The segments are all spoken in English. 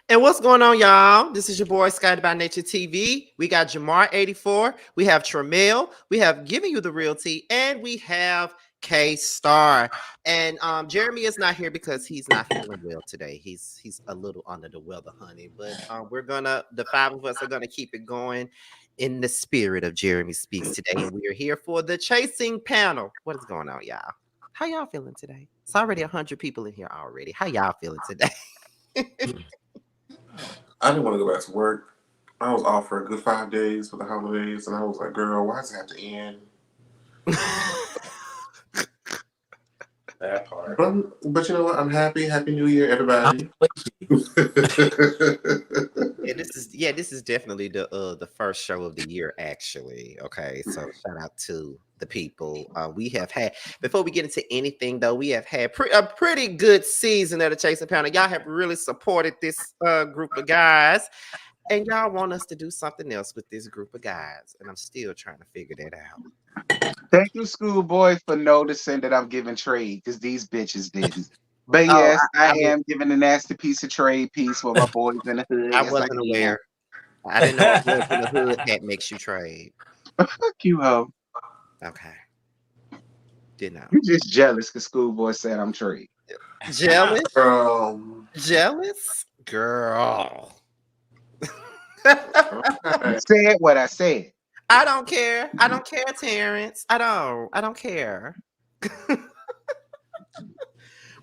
And what's going on, y'all? This is your boy Sky by Nature TV. We got Jamar 84. We have Tramel. We have Giving You the Real Tea, and we have K Star. And Jeremy is not here because he's not feeling well today. He's a little under the weather, honey. But the five of us are gonna keep it going in the spirit of Jeremy Speaks today. And we are here for the chasing panel. What is going on, y'all? How y'all feeling today? It's already 100 people in here already. How y'all feeling today? I didn't want to go back to work. I was off for a good 5 days for the holidays, and I was like, girl, why does it have to end? That part. But you know what? I'm happy. Happy New Year, everybody. This is definitely the first show of the year, actually. Okay, so shout out to the people. We have had, before we get into anything though, we have had a pretty good season of the Chasing Panel. Y'all have really supported this group of guys, and y'all want us to do something else with this group of guys, and I'm still trying to figure that out. Thank you, schoolboy, for noticing that I'm giving trade because these bitches didn't. But yes, I am giving a nasty piece of trade piece for my boys in the hood. I wasn't aware. I didn't know Boys in the Hood hat makes you trade. Fuck you, ho. Okay. Didn't know. You just jealous because schoolboy said I'm trade. Jealous? Jealous? Girl. I said what I said. I don't care. I don't care, Terrence. I don't care.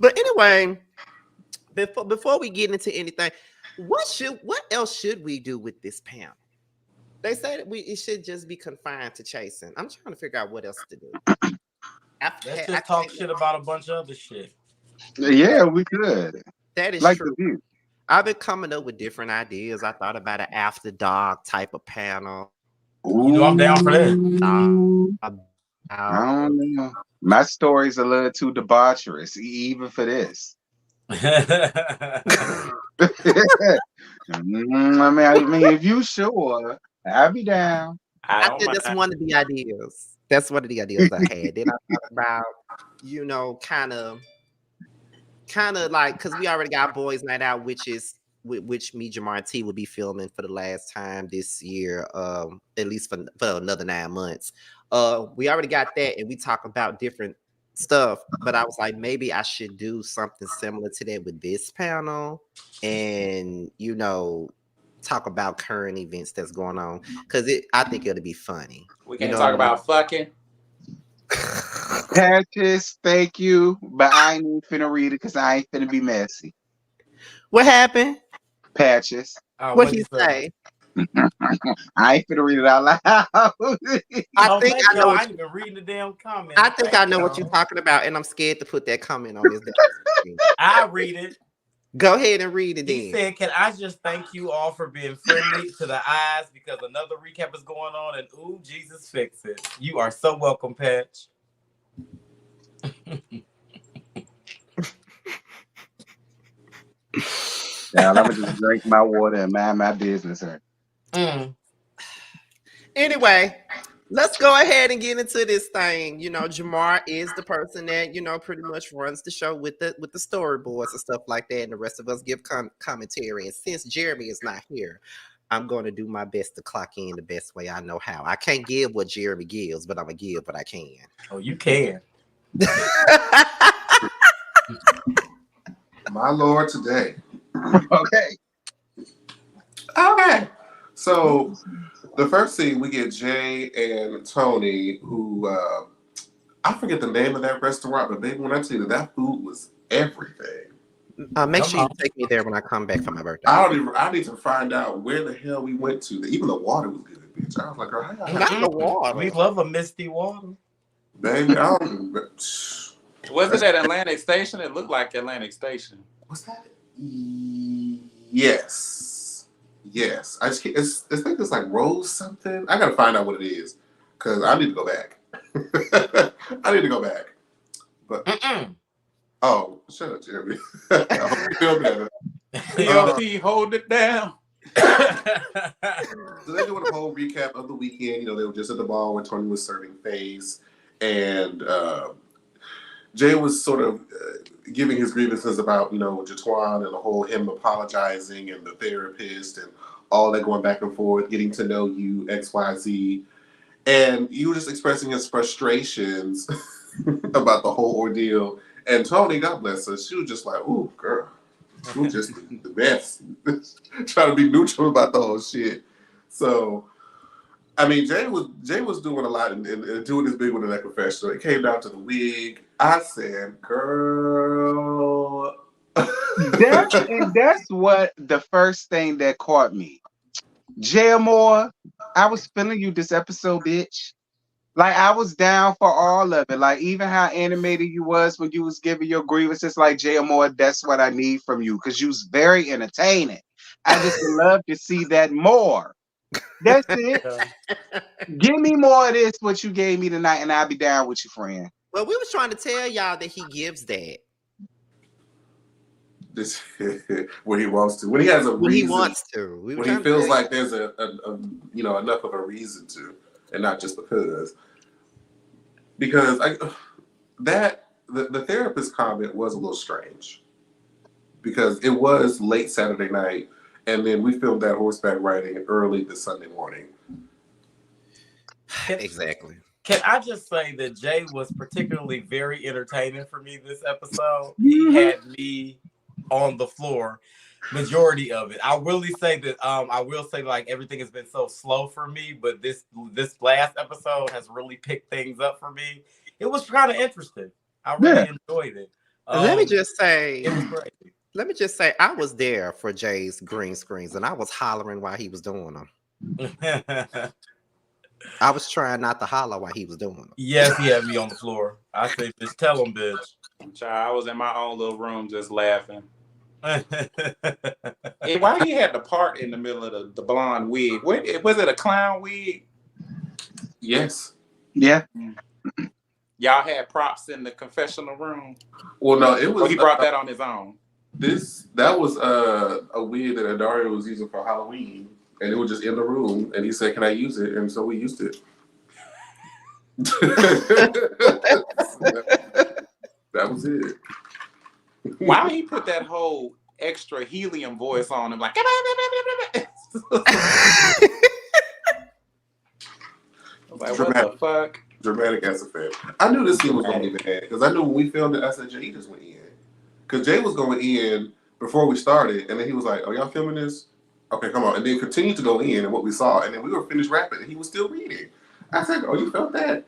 But anyway, before we get into anything, what else should we do with this panel? They say that it should just be confined to chasing. I'm trying to figure out what else to do. Let's just talk shit about a bunch of other shit. Yeah, we could. That is like true. The View. I've been coming up with different ideas. I thought about an after dark type of panel. You know, I'm down for that. I don't know. My story's a little too debaucherous, even for this. I mean, if you sure, I'll be down. I think that's one of the ideas. That's one of the ideas I had. Then I thought about, kind of like, because we already got Boys Night Out, which me, Jamar, and T will be filming for the last time this year, at least for another 9 months. We already got that, and we talk about different stuff, but I was like, maybe I should do something similar to that with this panel, and talk about current events that's going on, because I think it'll be funny. We can talk about fucking. Patches, thank you, but I ain't even finna read it because I ain't finna be messy. What happened? Patches. What he say? I ain't finna read it out loud. I think I know. I ain't even reading the damn comment. I think I know what you're talking about, and I'm scared to put that comment on his. I read it. Go ahead and read it. He said, "Can I just thank you all for being friendly to the eyes because another recap is going on, and ooh, Jesus, fix it. You are so welcome, Patch." Now I'm gonna just drink my water and mind my business, sir. Anyway, let's go ahead and get into this thing. Jamar is the person that pretty much runs the show with the storyboards and stuff like that, and the rest of us give commentary. And since Jeremy is not here, I'm going to do my best to clock in the best way I know how. I can't give what Jeremy gives, but I'm gonna give what I can. Oh, you can. My Lord, today. Okay. So the first scene, we get Jay and Tony, who I forget the name of that restaurant, but baby, when I tell you that food was everything. Make sure you take me there when I come back for my birthday. I need to find out where the hell we went to. Even the water was good, bitch. I was like, girl, how y'all not the water. We love a misty water. Baby, I don't. Was it at Atlantic Station? It looked like Atlantic Station. What's that? Yes. I just can't, it's think it's like Rose something. I gotta find out what it is because I need to go back. But oh, shut up, Jeremy. I hope you feel better. PLP, hold it down. So they're doing a whole recap of the weekend. They were just at the ball when Tony was serving face, and Jay was sort of giving his grievances about, Jatwan and the whole him apologizing and the therapist and all that going back and forth, getting to know you, XYZ. And you were just expressing his frustrations about the whole ordeal. And Tony, God bless her, she was just like, ooh, girl, she was just the best. Trying to be neutral about the whole shit. So, I mean, Jay was doing a lot and doing this big one in that confessional. It came down to the wig. I said, girl. That's what the first thing that caught me. Jamar, I was feeling you this episode, bitch. Like, I was down for all of it. Like, even how animated you was when you was giving your grievances, like, Jamar, that's what I need from you, because you was very entertaining. I just would love to see that more. That's it. Give me more of this, what you gave me tonight, and I'll be down with you, friend. Well, we was trying to tell y'all that he gives that. This when he wants to. When he has a When reason. he wants to. When he feels like there's a enough of a reason to, and not just because. Because the therapist comment was a little strange. Because it was late Saturday night, and then we filmed that horseback riding early the Sunday morning. Exactly. Can I just say that Jay was particularly very entertaining for me this episode? He had me on the floor majority of it. I really say that I will say like everything has been so slow for me, but this last episode has really picked things up for me. It was kind of interesting. I really enjoyed it. Let me just say, it was great. Let me just say, I was there for Jay's green screens, and I was hollering while he was doing them. I was trying not to holler while he was doing them. Yes, he had me on the floor. I said, "Just tell him, bitch." Child, I was in my own little room just laughing. And why he had the part in the middle of the blonde wig? Was it a clown wig? Yes. Yeah. Y'all had props in the confessional room? Well, no, it was. He brought that on his own. That was a wig that Adario was using for Halloween, and it was just in the room. And he said, "Can I use it?" And so we used it. That was it. Why he put that whole extra helium voice on him, like? Like, what the fuck? Dramatic as a fan. I knew this scene was going to be bad because I knew when we filmed it, I said Jay just went in because Jay was going in before we started, and then he was like, "Oh, y'all filming this? Okay, come on." And then continued to go in, and what we saw, and then we were finished rapping, and he was still reading. I said, "Oh, you felt that?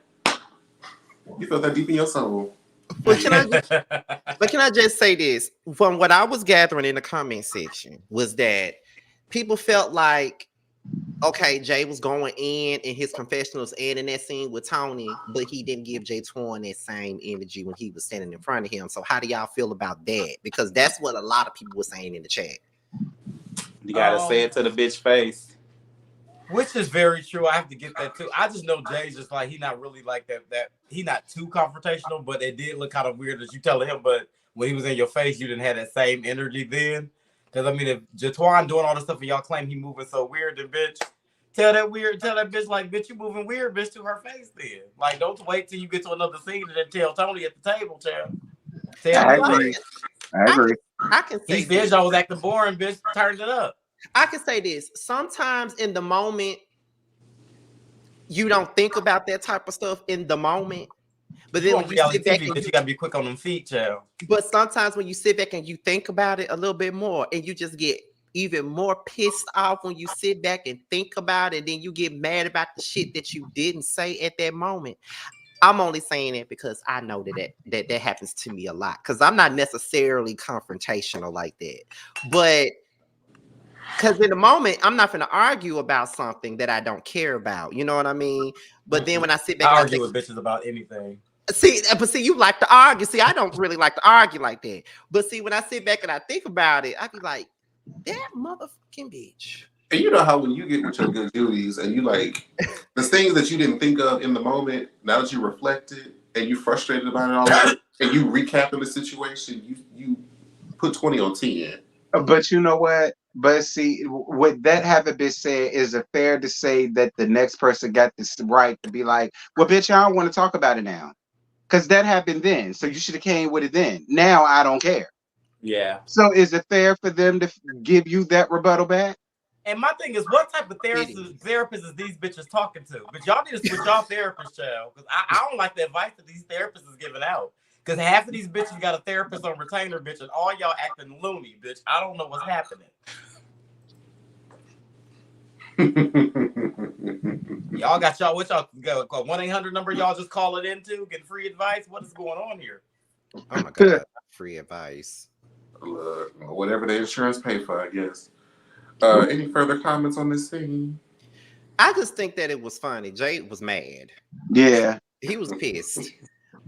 You felt that deep in your soul." But can I just say this? From what I was gathering in the comment section was that people felt like, okay, Jay was going in his confessionals and in that scene with Tony, but he didn't give Jay Twan that same energy when he was standing in front of him. So how do y'all feel about that? Because that's what a lot of people were saying in the chat. You gotta say it to the bitch face. Which is very true. I have to get that too. I just know Jay's just like, he not really like that he not too confrontational, but it did look kind of weird as you telling him, but when he was in your face, you didn't have that same energy then. Because I mean, if Jatwan doing all this stuff and y'all claim he moving so weird, then bitch, tell that bitch like, bitch, you moving weird, bitch, to her face then. Like, don't wait till you get to another scene and then tell Tony at the table, child. I agree. I can say he said y'all was acting boring, bitch, turned it up. I can say this. Sometimes in the moment, you don't think about that type of stuff in the moment. But then when you sit back and you gotta be quick on them feet, child. But sometimes when you sit back and you think about it a little bit more, and you just get even more pissed off when you sit back and think about it, then you get mad about the shit that you didn't say at that moment. I'm only saying it because I know that happens to me a lot. Because I'm not necessarily confrontational like that. But because in the moment, I'm not going to argue about something that I don't care about. You know what I mean? But then when I sit back, I argue with bitches about anything. See, you like to argue. See, I don't really like to argue like that. But see, when I sit back and I think about it, I be like, that motherfucking bitch. And you know how when you get with your good Julies and you like the things that you didn't think of in the moment, now that you reflected and you frustrated about it all, and you recapping the situation, you put 20 on 10. But you know what? But see, with that having been said, is it fair to say that the next person got this right to be like, well, bitch, I don't want to talk about it now? Because that happened then. So you should have came with it then. Now I don't care. Yeah. So is it fair for them to give you that rebuttal back? And my thing is, what type of It therapist is these bitches talking to? But y'all need to switch off therapists, child. Because I don't like the advice that these therapists is giving out. Because half of these bitches got a therapist on retainer, bitch, and all y'all acting loony, bitch. I don't know what's happening. Y'all got what y'all go 1-800 number y'all just call it into, get free advice. What is going on here? Oh my God, free advice. Look, whatever the insurance pay for, I guess. Any further comments on this scene? I just think that it was funny. Jay was mad. Yeah. He was pissed.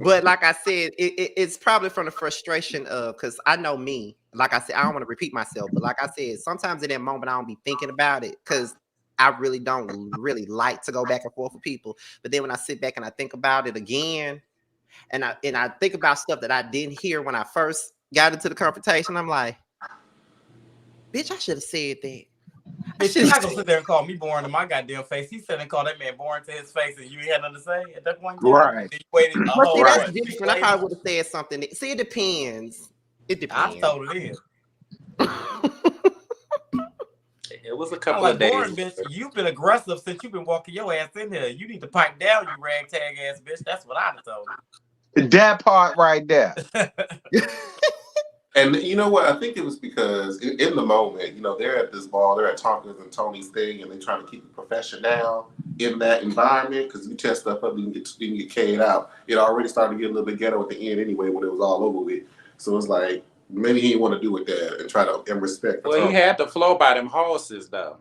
But like I said, it's probably from the frustration of, because I know me, like I said, I don't want to repeat myself, but like I said, sometimes in that moment I don't be thinking about it because I really don't really like to go back and forth with people. But then when I sit back and I think about it again, and I think about stuff that I didn't hear when I first got into the confrontation, I'm like, bitch, I should have said that. Bitch, you're not gonna sit there and call me boring to my goddamn face. He said and called that man boring to his face, and you ain't had nothing to say at that point. Right. You waited a But whole see, that's what, different. I probably would have said something. See, it depends. It I depends. told it in. It was a I'm couple like, of days. boring, bitch. You've been aggressive since you've been walking your ass in here. You need to pipe down, you ragtag ass bitch. That's what I'd have told you. That part right there. And you know what? I think it was because in the moment, you know, they're at this ball, they're at Tonka's and Tony's thing, and they're trying to keep the profession down in that environment because you test stuff up, you can get K'd out. It already started to get a little bit ghetto at the end anyway when it was all over with. So it's like maybe he didn't want to do it there and try to respect. Well, he had to flow by them horses though.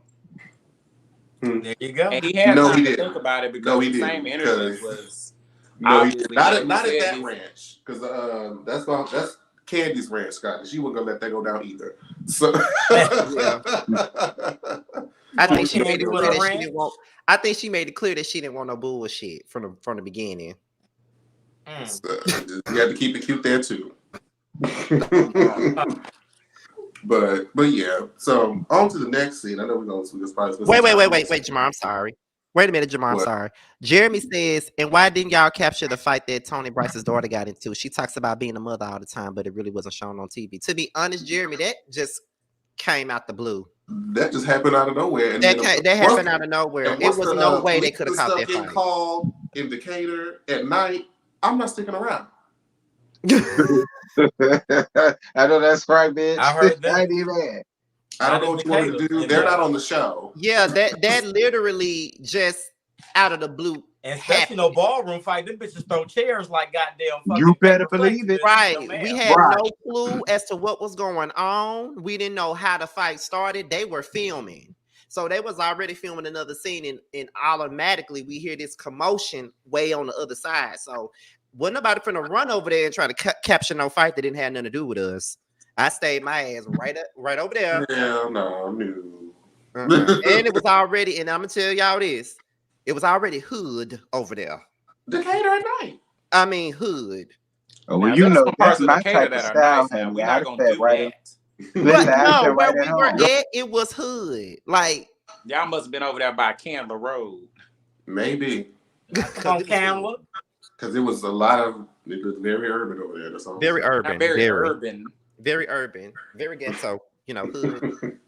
There you go. And he had No, time he to didn't. think about it because No, he the didn't, same energy because- was No, obviously not what he at said that he's- ranch because that's Candy's ranch, Scott. And she wasn't gonna let that go down either. So Yeah. I think she Candy made it with clear a that she ranch? didn't want. I think she made it clear that she didn't want no bullshit from the beginning. So, you had to keep it cute there too. but yeah. So on to the next scene. I know we're going to probably spend some time on Wait, this. Jamar. I'm sorry. Wait a minute, Jamar. I'm What? sorry. Jeremy says, and why didn't y'all capture the fight that Tony Bryce's daughter got into? She talks about being a mother all the time, but it really wasn't shown on TV. To be honest, Jeremy, that just came out the blue. That just happened out of nowhere. And That then happened out of nowhere. and It was no way they police could have and caught stuff that getting fight. called in Decatur at night. I'm not sticking around. I know that's right, bitch. I heard that. I ain't even. I don't know what you want to do. They're not on the show. Yeah, that literally just out of the blue. And especially no ballroom fight, them bitches throw chairs like goddamn fucking. You better paper plates, believe it. bitch. Right. No, We ma'am. had Right. no clue as to what was going on. We didn't know how the fight started. They were filming. So they was already filming another scene, and automatically we hear this commotion way on the other side. So wasn't nobody finna run over there and try to capture no fight that didn't have nothing to do with us. I stayed my ass right over there. Hell no. And it was already, and I'm gonna tell y'all this, it was already hood over there. Decatur at night. I mean hood. Oh, well, Now, you there's know, some that's parts of my Decatur type of that are style, nice. Now honey. we're I not just gonna said do right. that. But Listen, I no, said where right we at were home. at, it was hood. Like Y'all must have been over there by Candler Road. Maybe. Come on, Camera. Because it was a lot of, it was very urban over there. That's all. very urban, Not very urban. very urban, very ghetto. You know, hood.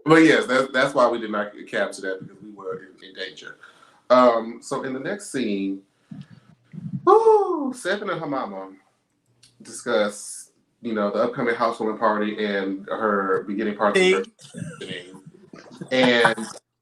But yes, that's why we did not capture that, because we were in danger. So in the next scene, Seven and her mama discuss, you know, the upcoming housewarming party and her beginning parts of her and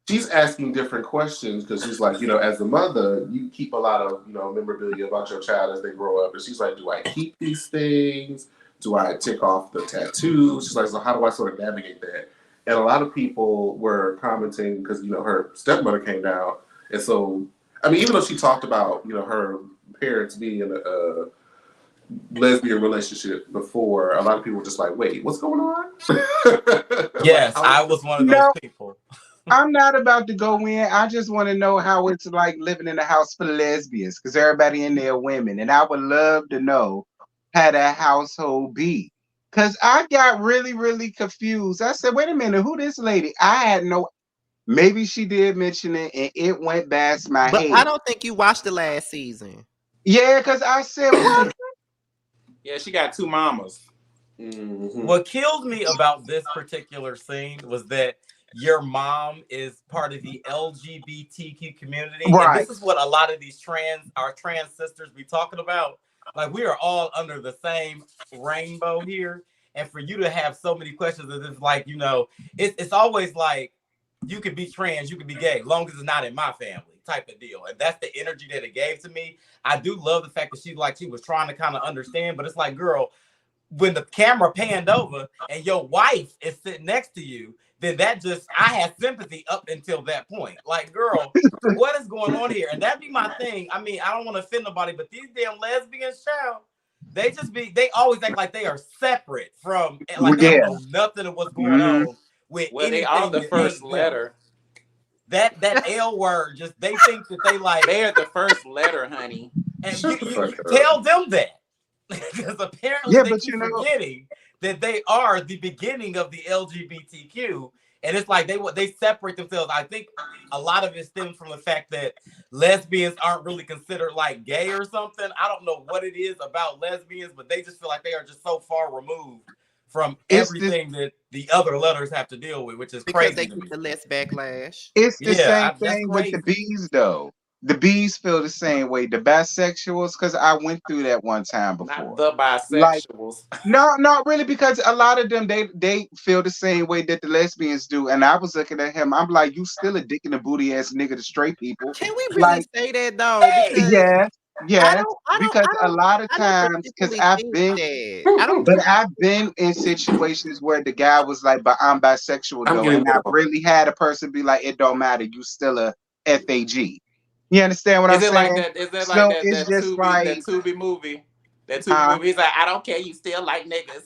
she's asking different questions because she's like, you know, as a mother, you keep a lot of, you know, memorabilia about your child as they grow up. And she's like, do I keep these things? Do I take off the tattoos? She's like, so how do I sort of navigate that? And a lot of people were commenting because, you know, her stepmother came down. And so, I mean, even though she talked about, you know, her parents being in a lesbian relationship before, a lot of people were just like, wait, what's going on? Yes, Like, I was one of those people. I'm not about to go in. I just want to know how it's like living in a house for lesbians, because everybody in there are women. And I would love to know how that household be. Because I got really, really confused. I said, wait a minute, who this lady? I had no Maybe she did mention it and it went past my But head. I don't think you watched the last season. Yeah, because I said, what? Yeah, she got 2 mamas. What killed me about this particular scene was that your mom is part of the LGBTQ community. Right. And this is what a lot of these our trans sisters be talking about. Like, we are all under the same rainbow here. And for you to have so many questions, it's like, you know, it's always like, you could be trans, you could be gay, long as it's not in my family type of deal. And that's the energy that it gave to me. I do love the fact that she was trying to kind of understand, but it's like, girl, when the camera panned over and your wife is sitting next to you, then I had sympathy up until that point. Like, girl, what is going on here? And that'd be my thing. I mean, I don't want to offend nobody, but these damn lesbians, child, they always act like they are separate from, like, they don't know nothing of what's going on with anything. They are the first letter. That L word, just they think that they are the first letter, honey. And you tell them that. Because apparently they keep forgetting that they are the beginning of the LGBTQ, and it's like they separate themselves. I think a lot of it stems from the fact that lesbians aren't really considered like gay or something. I don't know what it is about lesbians, but they just feel like they are just so far removed from everything that the other letters have to deal with, which is because crazy. They get the less backlash. It's the same thing with the bees, though. The bees feel the same way. The bisexuals, because I went through that one time before. Not the bisexuals. Like, no, not really, because a lot of them they feel the same way that the lesbians do. And I was looking at him, I'm like, you still a dick in the booty ass nigga to straight people. Can we really say that though? Because, because a lot of times, because I've been in situations where the guy was like, but I'm bisexual though, and I really had a person be like, it don't matter, you still a FAG. You understand what I'm saying? Is it like that Tubi movie? That Tubi movie. He's like, I don't care, you still like niggas.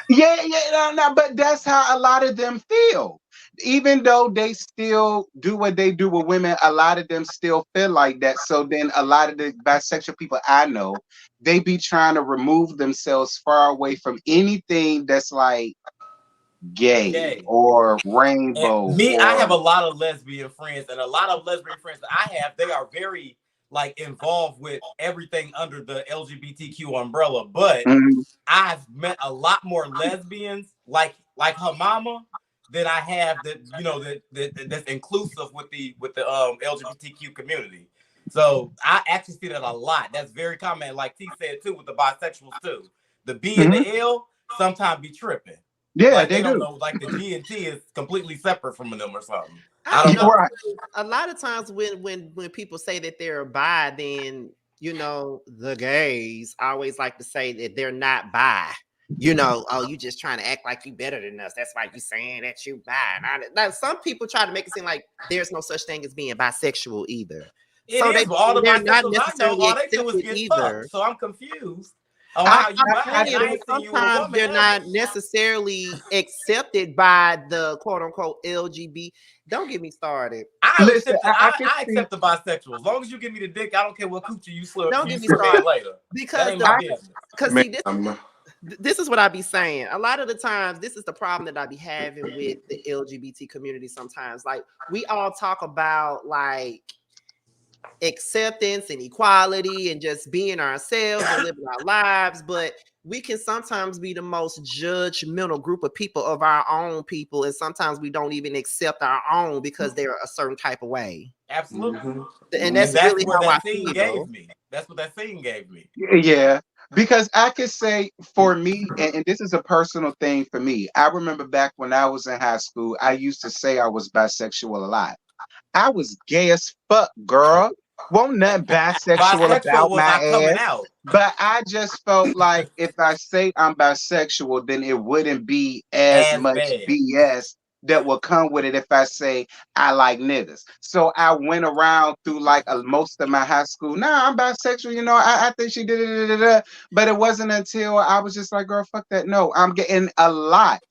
No, but that's how a lot of them feel. Even though they still do what they do with women, a lot of them still feel like that. So then a lot of the bisexual people I know, they be trying to remove themselves far away from anything that's like gay or rainbow. I have a lot of lesbian friends, and a lot of lesbian friends that I have, they are very like involved with everything under the LGBTQ umbrella. But I've met a lot more lesbians like her mama than I have that's inclusive with the LGBTQ community. So I actually see that a lot. That's very common. Like T said too, with the bisexuals too. The B and the L sometimes be tripping. Yeah, like they don't do. know, like the G and T is completely separate from them or something. I don't know. Right. A lot of times when people say that they're bi, then the gays always like to say that they're not bi. Oh, you just trying to act like you better than us. That's why you saying that you bi. Now, some people try to make it seem like there's no such thing as being bisexual either. So they're not necessarily accepted either. So I'm confused. Sometimes they're not necessarily accepted by the quote unquote LGBT. Don't get me started. I accept the bisexual. As long as you give me the dick, I don't care what coochie you slip. Don't get me started later. Because this is what I be saying. A lot of the times, this is the problem that I be having with the LGBT community sometimes. Like, we all talk about like acceptance and equality and just being ourselves and living our lives, but we can sometimes be the most judgmental group of people of our own people, and sometimes we don't even accept our own because they're a certain type of way. Absolutely. And that's really what how that I scene gave me. That's what that scene gave me. Yeah, because I could say for me, and this is a personal thing for me, I remember back when I was in high school, I used to say I was bisexual a lot. I was gay as fuck, girl. Won't nothing bisexual about my ass. But I just felt like if I say I'm bisexual, then it wouldn't be as much BS that will come with it if I say I like niggas. So I went around through like most of my high school. Nah, I'm bisexual. I think she did it. But it wasn't until I was just like, girl, fuck that. No, I'm getting a lot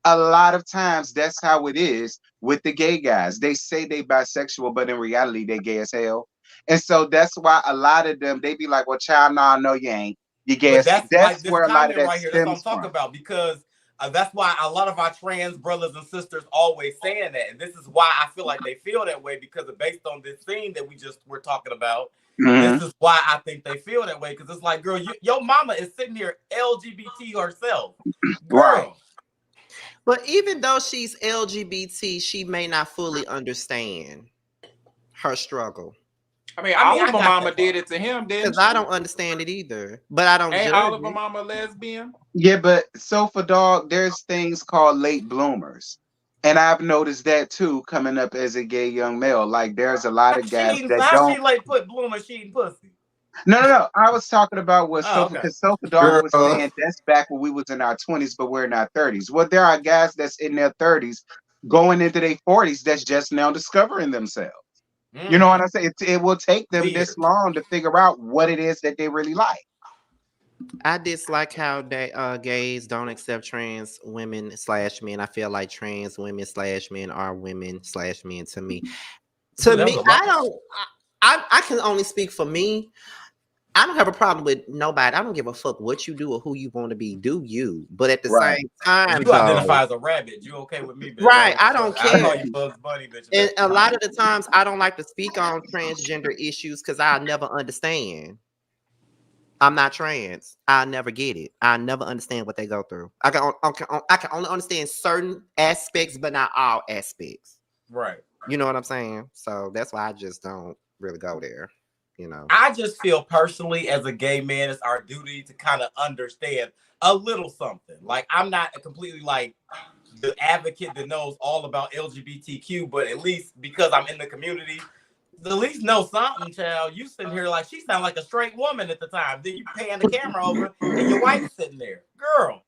of times that's how it is with the gay guys. They say they bisexual, but in reality, they gay as hell. And so that's why a lot of them, they be like, well, child, no, you ain't. You gay. That's where a lot of that right here. That's what I'm talking about, because that's why a lot of our trans brothers and sisters always saying that. And this is why I feel like they feel that way, because based on this scene that we're talking about, this is why I think they feel that way. Because it's like, girl, your mama is sitting here LGBT herself. Girl. Right. But even though she's LGBT, she may not fully understand her struggle. I mean, all of her mama did it to him, didn't Because she? I don't understand it either. But I don't Ain't judge all of her it. mama lesbian? Yeah, but Sofa Dog, there's things called late bloomers. And I've noticed that too, coming up as a gay young male. Like there's a lot of guys that How don't. she like put bloom and she eating pussy? No. I was talking about what Sofa, okay. because Sofa Dog was saying that's back when we was in our 20s, but we're in our 30s. Well, there are guys that's in their 30s going into their 40s that's just now discovering themselves. You know what I'm saying? It will take them this long to figure out what it is that they really like. I dislike how they gays don't accept trans women / men. I feel like trans women / men are women / men to me. To me, I can only speak for me. I don't have a problem with nobody. I don't give a fuck what you do or who you want to be. Do you? But at the same time, you identify as a rabbit. You okay with me, bitch? Right? I don't care. I call you Bugs Bunny, bitch. And a lot of the times, I don't like to speak on transgender issues because I never understand. I'm not trans. I never get it. I never understand what they go through. I can only understand certain aspects, but not all aspects. Right. You know what I'm saying? So that's why I just don't really go there. You know, I just feel personally as a gay man, it's our duty to kind of understand a little something. Like, I'm not completely like the advocate that knows all about LGBTQ, but at least because I'm in the community, at least know something, child. You sitting here like she sounded like a straight woman at the time. Then you pan the camera over and your wife's sitting there. Girl,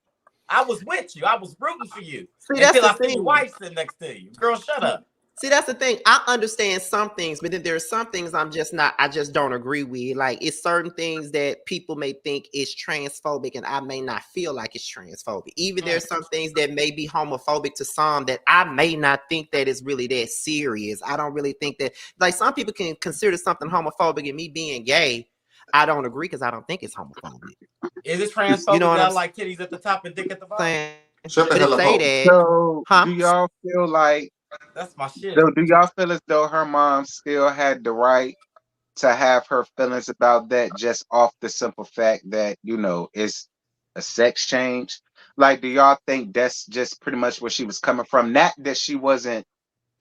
I was with you. I was rooting for you. See, that's until the I thing. see your wife sitting next to you. Girl, shut up. See, that's the thing. I understand some things, but then there's some things I just don't agree with. Like, it's certain things that people may think is transphobic and I may not feel like it's transphobic. Even there's some things that may be homophobic to some that I may not think that is really that serious. I don't really think that, like, some people can consider something homophobic, and me being gay, I don't agree because I don't think it's homophobic. Is it transphobic that I like titties at the top and dick at the bottom? Shut the hell up. So, do y'all feel like that's my shit? So, do y'all feel as though her mom still had the right to have her feelings about that just off the simple fact that, you know, it's a sex change? Like, do y'all think that's just pretty much where she was coming from? Not that she wasn't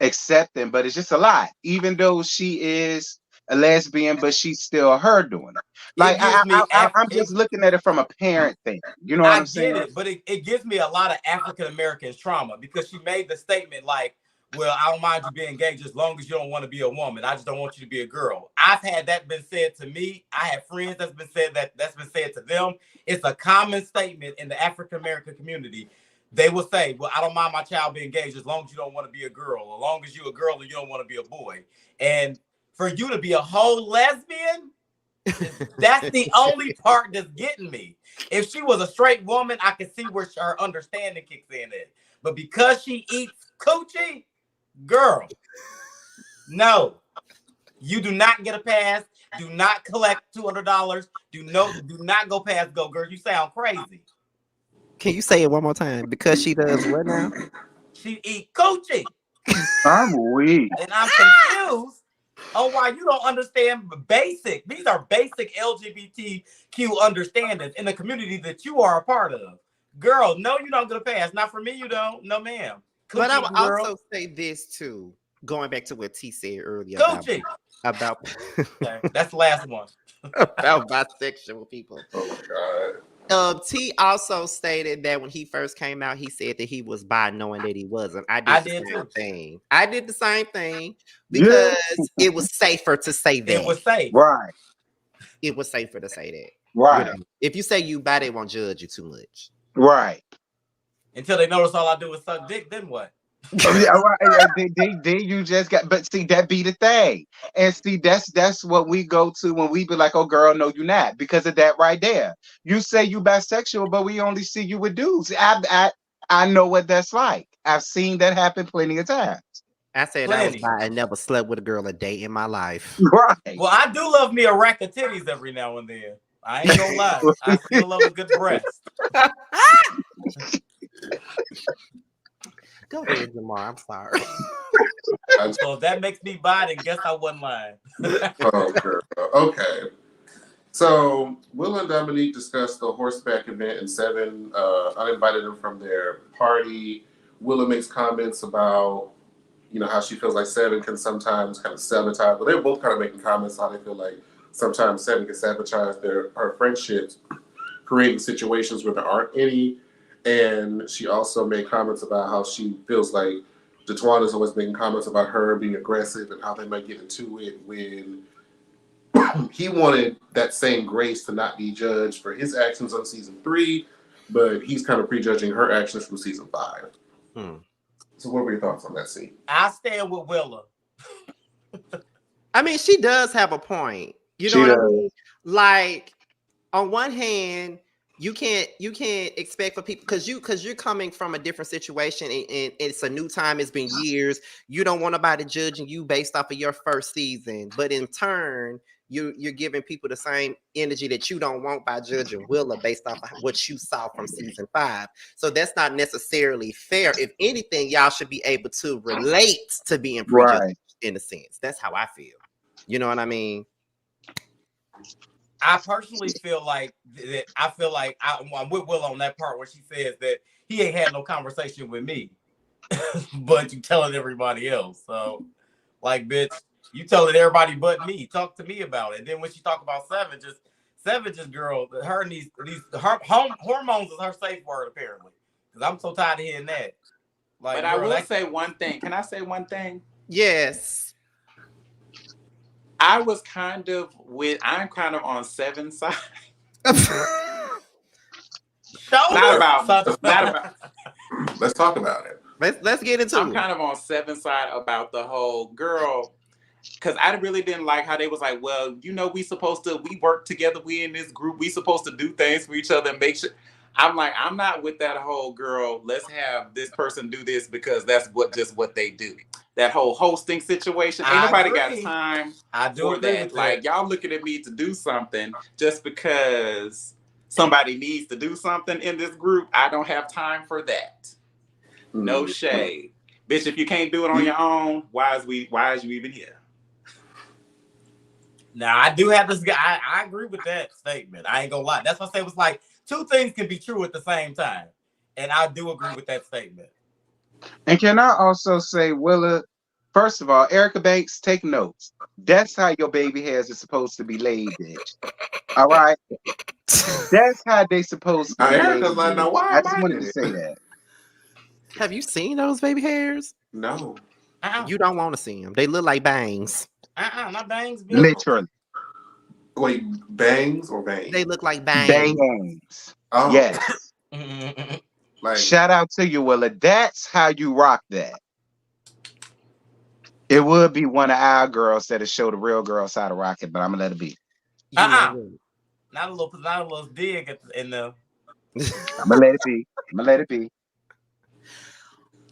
accepting, but it's just a lot. Even though she is a lesbian, but she's still her doing it. Like, I'm just looking at it from a parent thing. You know what I'm saying? I get it, but it gives me a lot of African Americans trauma because she made the statement like, well, I don't mind you being gay just as long as you don't want to be a woman. I just don't want you to be a girl. I've had that been said to me. I have friends that's been said to them. It's a common statement in the African American community. They will say, well, I don't mind my child being gay just as long as you don't want to be a girl, as long as you're a girl and you don't want to be a boy. And for you to be a whole lesbian, that's the only part that's getting me. If she was a straight woman, I can see where her understanding kicks in at. But because she eats coochie, girl, no, you do not get a pass. Do not collect $200. Do not go past go, girl. You sound crazy. Can you say it one more time? Because she does what now? She eat coochie. I'm weak. And I'm confused on why you don't understand basic. These are basic LGBTQ understandings in the community that you are a part of. Girl, no, you don't get a pass. Not for me, you don't. No, ma'am. But I would also say this too, going back to what T said earlier about okay, that's the last one. about bisexual people. Oh my God. T also stated that when he first came out, he said that he was bi, knowing that he wasn't. I did the same thing. I did the same thing because it was safer to say that. It was safe, right? It was safer to say that, right? You know, if you say you bi, they won't judge you too much, right? Until they notice all I do is suck dick, then what? Yeah, right. Then you just got, but see, that be the thing. And see, that's what we go to when we be like, oh girl, no, you're not, because of that right there. You say you bisexual, but we only see you with dudes. I know what that's like. I've seen that happen plenty of times. I said I was bi and never slept with a girl a day in my life. Right. Well, I do love me a rack of titties every now and then. I ain't gonna lie. I still love a good breast. Go ahead, Jamar. I'm sorry. So if that makes me buy it, then guess I wasn't lying. Oh, girl. Okay. So, Will and Dominique discussed the horseback event, and Seven uninvited them from their party. Willa makes comments about, how she feels like Seven can sometimes kind of sabotage. But they're both kind of making comments how they feel like sometimes Seven can sabotage her friendships, creating situations where there aren't any. And she also made comments about how she feels like DeTwan is always making comments about her being aggressive and how they might get into it when he wanted that same Grace to not be judged for his actions on season 3, but he's kind of prejudging her actions from season 5. So what were your thoughts on that scene? I stand with Willa. I mean, she does have a point. You know what I mean? Like, on one hand, you can't expect for people because you're coming from a different situation and it's a new time. It's been years. You don't want nobody judging you based off of your first season, but in turn, you're giving people the same energy that you don't want by judging Willa based off of what you saw from season 5. So that's not necessarily fair. If anything, y'all should be able to relate to being prejudged in a sense. That's how I feel. You know what I mean? I personally feel like that. I'm with Will on that part where she says that he ain't had no conversation with me, but you telling everybody else. So, like, bitch, you telling everybody but me. Talk to me about it. And then when she talk about Seven, just girl, her these hormones is her safe word apparently. Because I'm so tired of hearing that. Like, but girl, I will say one thing. Can I say one thing? Yes. I'm kind of on Seven's side. Not about. Let's talk about it. Let's get into it. I'm kind of on Seven's side about the whole girl, because I really didn't like how they was like, well, we work together, we in this group, we supposed to do things for each other and make sure. I'm like, I'm not with that whole girl. Let's have this person do this because that's what they do. That whole hosting situation. Ain't nobody got time for that. Like, y'all looking at me to do something just because somebody needs to do something in this group. I don't have time for that. No shade. Bitch, if you can't do it on your own, why is you even here? Now, I do have this guy. I agree with that statement. I ain't gonna lie. That's why I say it was like two things can be true at the same time. And I do agree with that statement. And can I also say, Willa, first of all, Erica Banks, take notes. That's how your baby hairs are supposed to be laid, bitch. All right? That's how they supposed to be Erica's laid. like, now why I am just I wanted in to it? say that. Have you seen those baby hairs? No. You don't want to see them. They look like bangs. Not bangs. No. Literally. Wait, bangs or bangs? They look like bangs. Bangs. Oh. Yes. Like, shout out to you, Willa. That's how you rock that. It would be one of our girls that show the real girls how to rock it, but I'm gonna let it be. Not a little dig in the. I'm gonna let it be.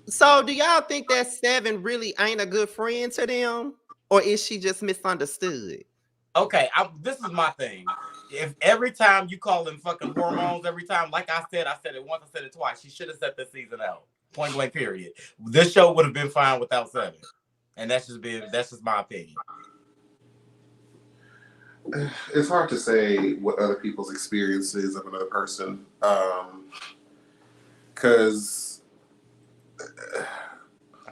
So, do y'all think that Seven really ain't a good friend to them, or is she just misunderstood? Okay, this is my thing. If every time you call them fucking hormones, every time, like I said it once, I said it twice. She should have set this season out. Point blank. Period. This show would have been fine without Seven, and that's just my opinion. It's hard to say what other people's experiences of another person, because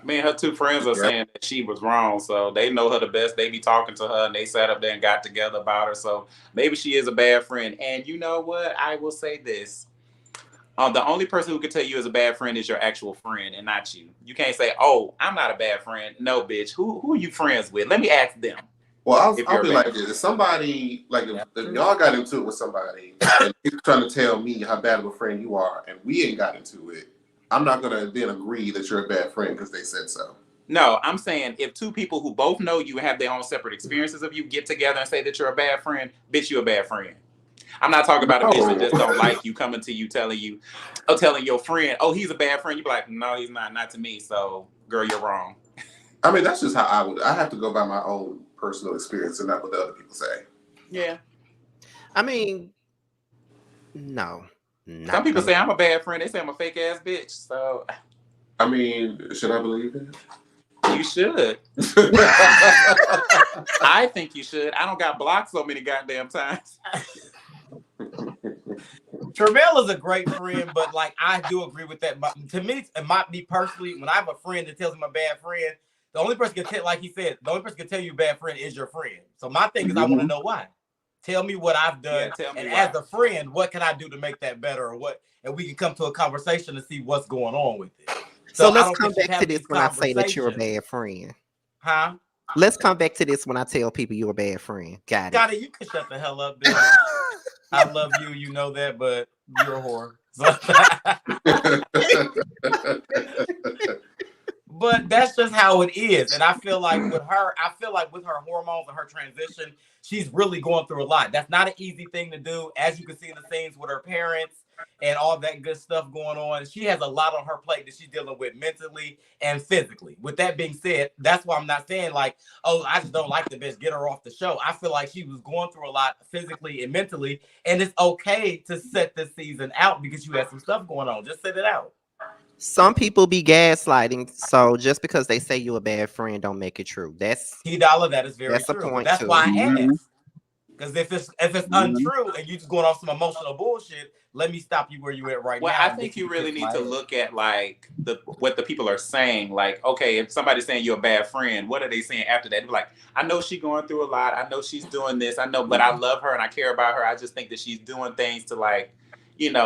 me and her two friends are saying that she was wrong, so they know her the best. They be talking to her, and they sat up there and got together about her. So maybe she is a bad friend. And you know what? I will say this: the only person who can tell you is a bad friend is your actual friend, and not you. You can't say, "Oh, I'm not a bad friend." No, bitch. Who are you friends with? Let me ask them. Well, I'll be like this: if somebody, like, if y'all got into it with somebody, and you're trying to tell me how bad of a friend you are, and we ain't got into it, I'm not gonna then agree that you're a bad friend because they said so. No, I'm saying if two people who both know you and have their own separate experiences of you get together and say that you're a bad friend, bitch, you're a bad friend. I'm not talking about a bitch that just don't like you, coming to you, telling your friend, oh, he's a bad friend. You be like, no, he's not to me. So, girl, you're wrong. I mean, that's just how I have to go by my own personal experience and not what the other people say. Yeah. I mean, no. Some people say I'm a bad friend. They say I'm a fake ass bitch. So, I mean, should I believe it? You should. I think you should. I don't got blocked so many goddamn times. Tramel is a great friend, but like I do agree with that. But to me, me personally, when I have a friend that tells me I'm a bad friend, the only person can tell, like he said, the only person can tell you a bad friend is your friend. So my thing is, I want to know why. Tell me what I've done, and as a friend, what can I do to make that better, or what? And we can come to a conversation to see what's going on with it. So let's come back to this when I say that you're a bad friend. Huh? Let's come back to this when I tell people you're a bad friend. Got it. You can shut the hell up, bitch. I love you. You know that, but you're a whore. But that's just how it is. And I feel like with her hormones and her transition, she's really going through a lot. That's not an easy thing to do. As you can see in the scenes with her parents and all that good stuff going on, she has a lot on her plate that she's dealing with mentally and physically. With that being said, that's why I'm not saying like, oh, I just don't like the bitch, get her off the show. I feel like she was going through a lot physically and mentally, and it's okay to set this season out because you had some stuff going on. Just set it out. Some people be gaslighting, so just because they say you're a bad friend don't make it true. That's T-Dollar, that is very true. A point that's too. why I asked. Because if it's untrue and you just going off some emotional bullshit, let me stop you where you at right now. Well, I think you really need to look at like what the people are saying. Like, okay, if somebody's saying you're a bad friend, what are they saying after that? They're like, I know she's going through a lot. I know she's doing this. I know, but I love her and I care about her. I just think that she's doing things to like,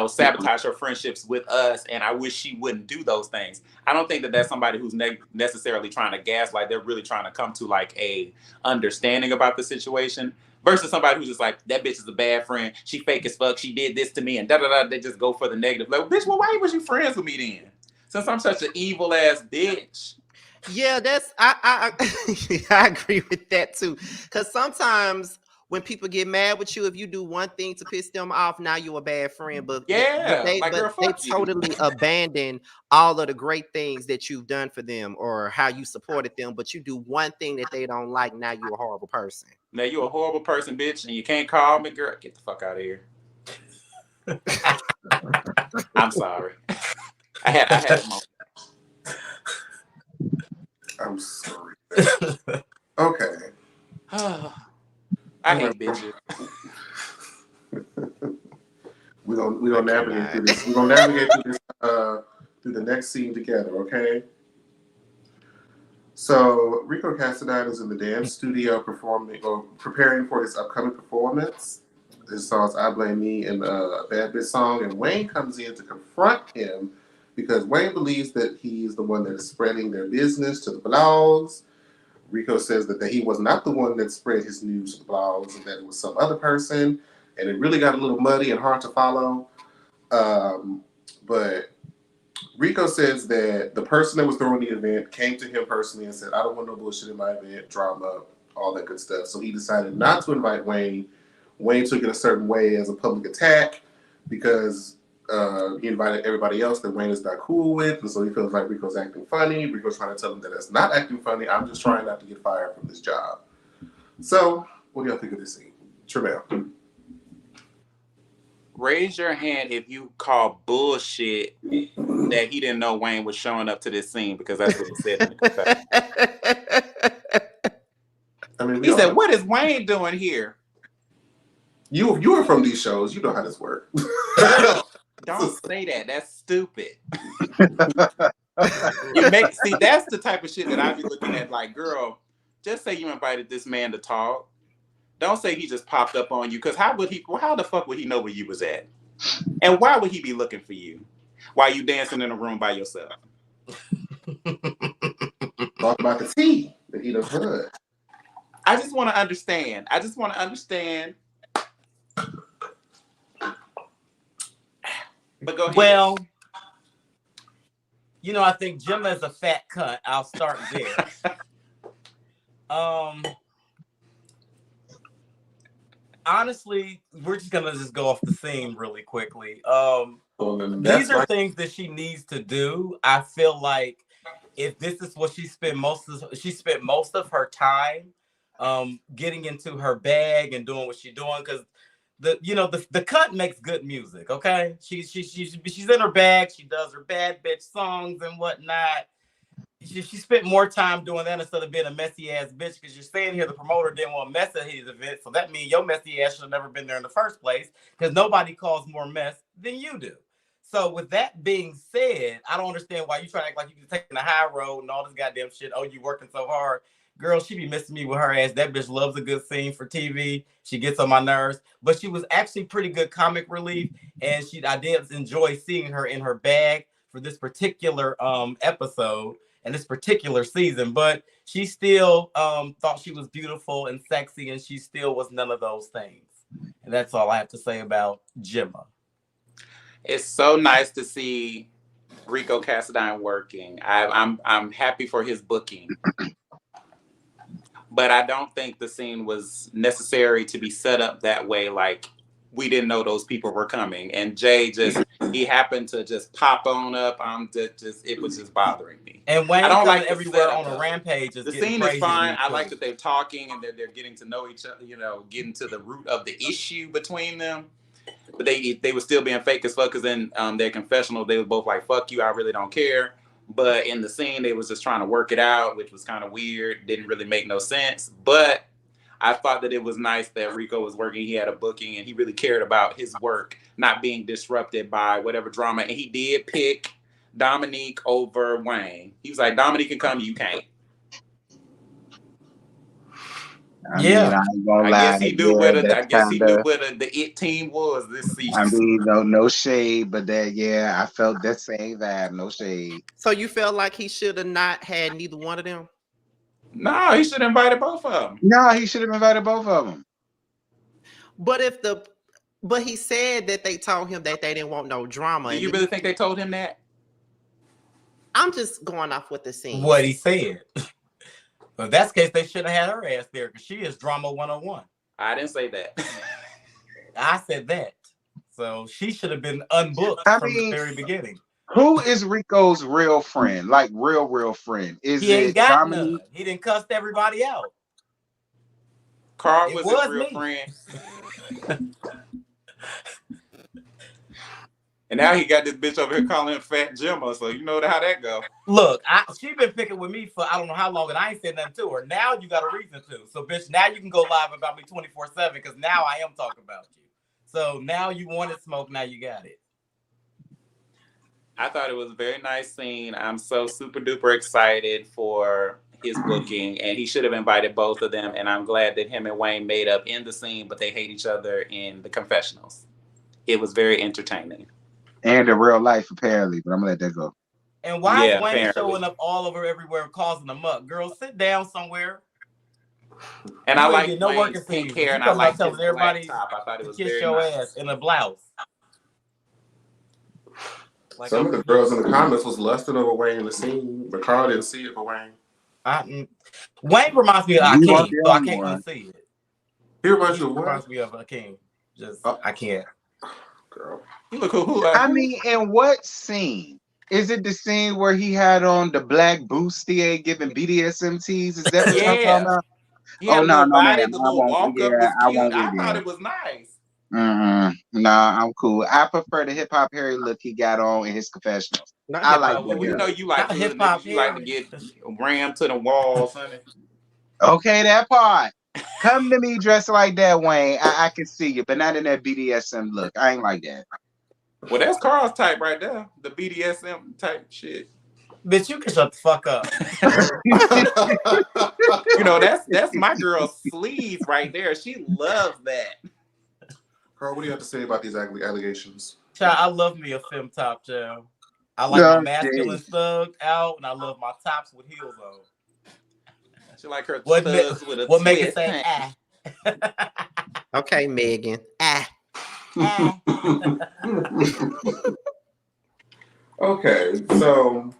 sabotage her friendships with us, and I wish she wouldn't do those things. I don't think that that's somebody who's necessarily trying to gaslight. They're really trying to come to like a understanding about the situation versus somebody who's just like, that bitch is a bad friend. She fake as fuck. She did this to me, and da-da-da. They just go for the negative. Like, bitch, well, why was you friends with me then? Since I'm such an evil ass bitch. Yeah, I agree with that too. Because sometimes when people get mad with you, if you do one thing to piss them off, now you're a bad friend. But they totally abandon all of the great things that you've done for them or how you supported them. But you do one thing that they don't like, now you're a horrible person. Now you're a horrible person, bitch, and you can't call me, girl. Get the fuck out of here. I'm sorry. I had a moment. I'm sorry. Okay. I hate bitches. We're gonna navigate through this. We're gonna navigate through this through the next scene together, okay? So Rico Cassadine is in the dance studio preparing for his upcoming performance. His song's I Blame Me and Bad Bitch song, and Wayne comes in to confront him because Wayne believes that he's the one that is spreading their business to the blogs. Rico says that he was not the one that spread his news to the blogs and that it was some other person, and it really got a little muddy and hard to follow. But Rico says that the person that was throwing the event came to him personally and said, I don't want no bullshit in my event, drama, all that good stuff. So he decided not to invite Wayne. Wayne took it a certain way as a public attack because he invited everybody else that Wayne is not cool with, and so he feels like Rico's acting funny. Rico's trying to tell him that it's not acting funny. I'm just trying not to get fired from this job. So, what do y'all think of this scene? Tramel. Raise your hand if you call bullshit that he didn't know Wayne was showing up to this scene, because that's what he said in the confession. I mean, he said, what is Wayne doing here? You were from these shows. You know how this works. Don't say that. That's stupid. See, that's the type of shit that I be looking at. Like, girl, just say you invited this man to talk. Don't say he just popped up on you. Because how the fuck would he know where you was at? And why would he be looking for you while you dancing in a room by yourself? Talk about the tea that he done heard. I just want to understand. But go ahead. Well, I think Gemma is a fat cunt. I'll start there. Honestly, we're just gonna go off the scene really quickly. These are things that she needs to do. I feel like if this is what she spent most of her time getting into her bag and doing what she's doing, because the cut makes good music. Okay, she's in her bag. She does her bad bitch songs and whatnot. She spent more time doing that instead of being a messy ass bitch, because you're saying here the promoter didn't want mess at his event, so that means your messy ass should have never been there in the first place, because nobody caused more mess than you do. So with that being said, I don't understand why you try to act like you can take the high road and all this goddamn shit. Oh, you working so hard. Girl, she be missing me with her ass. That bitch loves a good scene for TV. She gets on my nerves, but she was actually pretty good comic relief, and I did enjoy seeing her in her bag for this particular episode and this particular season. But she still thought she was beautiful and sexy, and she still was none of those things. And that's all I have to say about Gemma. It's so nice to see Rico Cassadine working. I'm happy for his booking. But I don't think the scene was necessary to be set up that way. Like, we didn't know those people were coming, and Jay he happened to just pop on up. It was just bothering me. And Wayne I don't coming like everywhere on a rampage. The scene is fine. I like that they're talking and that they're getting to know each other. Getting to the root of the issue between them. But they were still being fake as fuck, because in their confessional they were both like, "Fuck you, I really don't care." But in the scene, they was just trying to work it out, which was kind of weird. Didn't really make no sense. But I thought that it was nice that Rico was working. He had a booking, and he really cared about his work not being disrupted by whatever drama. And he did pick Dominique over Wayne. He was like, "Dominique can come, you can't." I guess he knew where the it team was this season. I mean, no shade, but I felt that same vibe. No shade. So you felt like he should have not had neither one of them? No, he should have invited both of them. No, he should have invited both of them. But he said that they told him that they didn't want no drama. Do you really think they told him that? I'm just going off what the scene. What he said. But if that's the case, they should have had her ass there, because she is drama 101. I didn't say that. I said that. So she should have been unbooked from the very beginning. Who is Rico's real friend? Like real friend? He ain't got none. He didn't cuss everybody out. Carl was his real friend. And now he got this bitch over here calling him Fat Gemma, so you know how that go. Look, she been picking with me for I don't know how long, and I ain't said nothing to her. Now you got a reason to. So, bitch, now you can go live about me 24/7, because now I am talking about you. So now you wanted smoke, now you got it. I thought it was a very nice scene. I'm so super duper excited for his booking, and he should have invited both of them. And I'm glad that him and Wayne made up in the scene, but they hate each other in the confessionals. It was very entertaining. And in real life, apparently, but I'm gonna let that go. And why is Wayne showing up all over everywhere, causing them up? Girl, sit down somewhere. And I like Wayne's pink hair, and I like his everybody black top. I thought it was kiss very your nice. ass in a blouse. Like, some of the girls in the comments was lusting over Wayne in the scene, but Carl didn't see it for Wayne. Wayne reminds me of Akeem, so I can't really see it. He reminds you of what? Reminds me of Akeem. I can't. Girl. You look who I mean, in what scene? Is it the scene where he had on the black bustier giving BDSM teas? Is that what you're talking about? Yeah, no, man. I thought it was nice. No, I'm cool. I prefer the hip hop Harry look he got on in his confessionals. I like that. You know you like hip hop. You like to get rammed to the walls, honey. Okay, that part. Come to me dressed like that, Wayne. I can see you, but not in that BDSM look. I ain't like that. Well, that's Carl's type right there. The BDSM type shit. Bitch, you can shut the fuck up. You know, that's my girl's sleeve right there. She loves that. Carl, what do you have to say about these allegations? Child, I love me a femme top, child. I like my masculine thugged out, and I love my tops with heels on. She like her thugs with a what make it say ah? Okay, Megan. Ah. Okay, so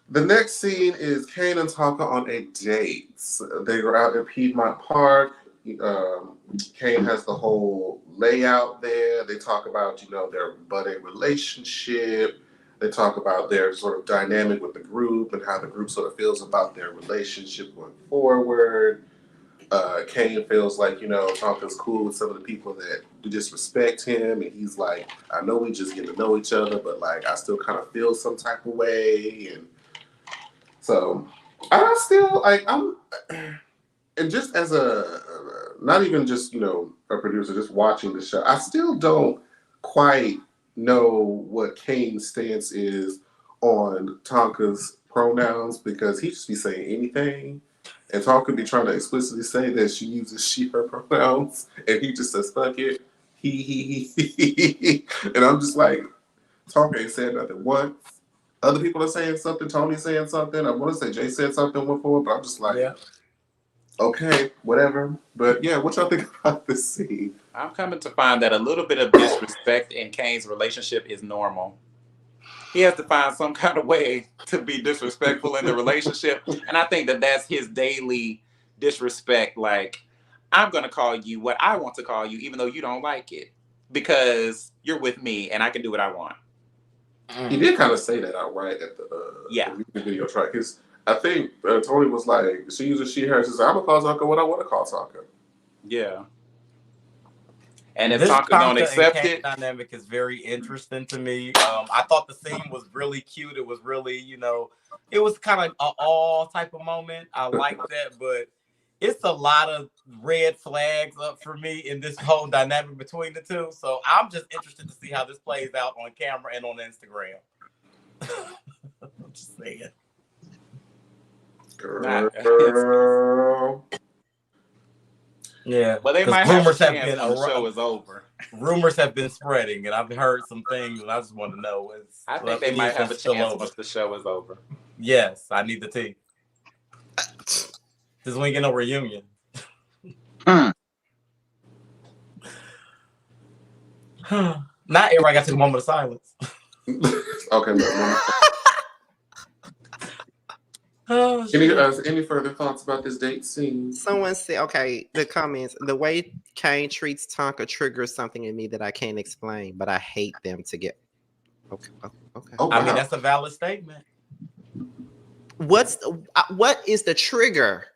the next scene is Kane and Tonka on a date. They were out at Piedmont Park. Kane has the whole layout there. They talk about, their budding relationship. They talk about their sort of dynamic with the group and how the group sort of feels about their relationship going forward. Kane feels like, Tonka's cool with some of the people that disrespect him, and he's like, I know we just get to know each other, but like I still kind of feel some type of way, and so I still like and just as not even just a producer, just watching the show, I still don't quite know what Kane's stance is on Tonka's pronouns, because he just be saying anything. And Tonka be trying to explicitly say that she uses she, her pronouns, and he just says, fuck it. He. And I'm just like, Tonka ain't said nothing once. Other people are saying something. Tony's saying something. I want to say Jay said something before, but I'm just like, okay, whatever. But yeah, what y'all think about this scene? I'm coming to find that a little bit of disrespect in Kane's relationship is normal. He has to find some kind of way to be disrespectful in the relationship. And I think that that's his daily disrespect. Like, I'm going to call you what I want to call you, even though you don't like it, because you're with me and I can do what I want. He did kind of say that outright at the video track. I think Tony was like, she uses she, her. She said, I'm going to call Tonka what I want to call Tonka. Yeah. And if Tonka don't accept it, dynamic is very interesting to me. I thought the scene was really cute. It was really, it was kind of an all type of moment. I like that, but it's a lot of red flags up for me in this whole dynamic between the two. So I'm just interested to see how this plays out on camera and on Instagram. I'm just saying. Girl. Yeah, well, they might rumors have been the show is over. Rumors have been spreading, and I've heard some things, and I just want to know. I think they might have a chance once the show is over. Yes, I need the tea. This we ain't get no reunion. Not everybody got to take a moment of silence. Okay, look. Oh, any further thoughts about this date scene? Someone said, okay, the comments, the way Kane treats Tonka triggers something in me that I can't explain, but I hate them to get. Okay. Oh, wow. I mean, that's a valid statement. What is the trigger?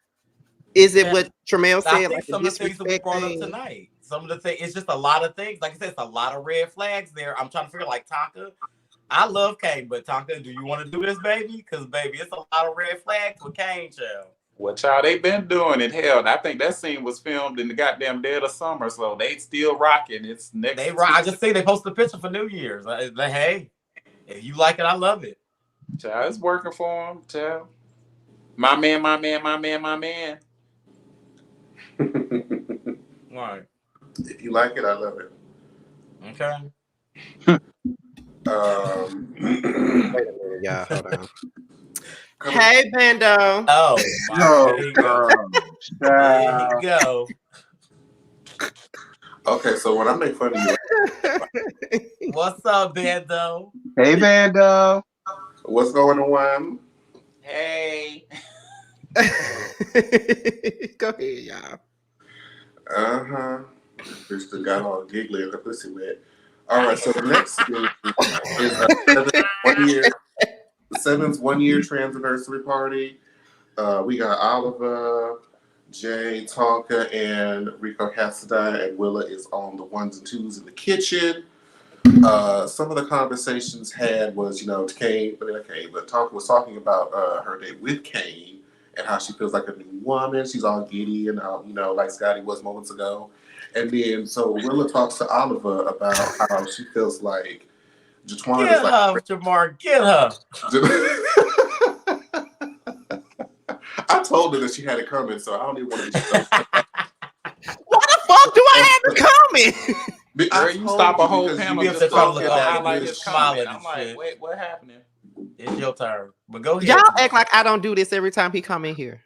Is it what Tramel said? I think like some of the things that we brought up tonight. Some of the things, it's just a lot of things. Like I said, it's a lot of red flags there. I'm trying to figure, like, Tonka. I love Kane, but Tonka, do you want to do this, baby? Because, baby, it's a lot of red flags with Kane, child. Well, child, they been doing it. Hell, I think that scene was filmed in the goddamn dead of summer, so they still rocking. It's next. They rock. I just see they posted a picture for New Year's. Like, hey, if you like it, I love it. Child, it's working for him, child. My man. Right. If you like it, I love it. Okay. Wait a minute, y'all. Hold on. Hey, Bando. Oh, No, there you go. There you go. Okay, so when I make fun of you, What's up, Bando? Hey, Bando. what's going on? Hey. Go ahead, y'all. Krista got all giggly and her pussy wet. All right, so the next thing is Seven's 1 year transversary party. We got Oliver, Jay, Tonka, and Rico Cassidy, and Willa is on the ones and twos in the kitchen. Some of the conversations had was, but Tonka was talking about her date with Kane and how she feels like a new woman. She's all giddy and how, like Scotty was moments ago. And then, so Willa talks to Oliver about how she feels like Jatwan Get is like... her, Jamar, get her. I told her that she had it coming, so I don't even want to... Why the fuck do I have it coming? Girl, you stop a whole panel just just to to look at that. highlight Just his smiling comment. and I'm like, shit. wait, what happening? It's your turn. But go ahead. Y'all act like I don't do this every time he come in here.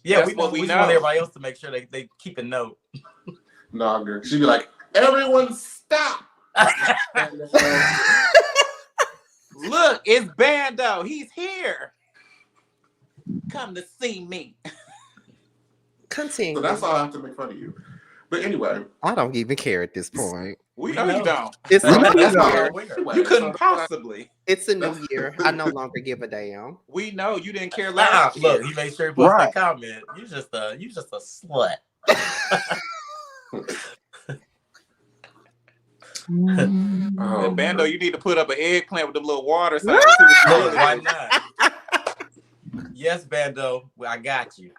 Yeah, That's we what we just know. want everybody else to make sure they keep a note. No, girl. She'd be like, everyone stop! Look, it's Bando. He's here. Come to see me. Continue. So that's all I have to make fun of you. But anyway. I don't even care at this point. We know you don't. It's a new That's year. why You couldn't possibly. It's a new year. I no longer give a damn. We know you didn't care last year. Look, he made sure he put that comment. You just a slut. Bando, you need to put up an eggplant with them little water signs and see what you Look, get. why not? Yes, Bando, I got you.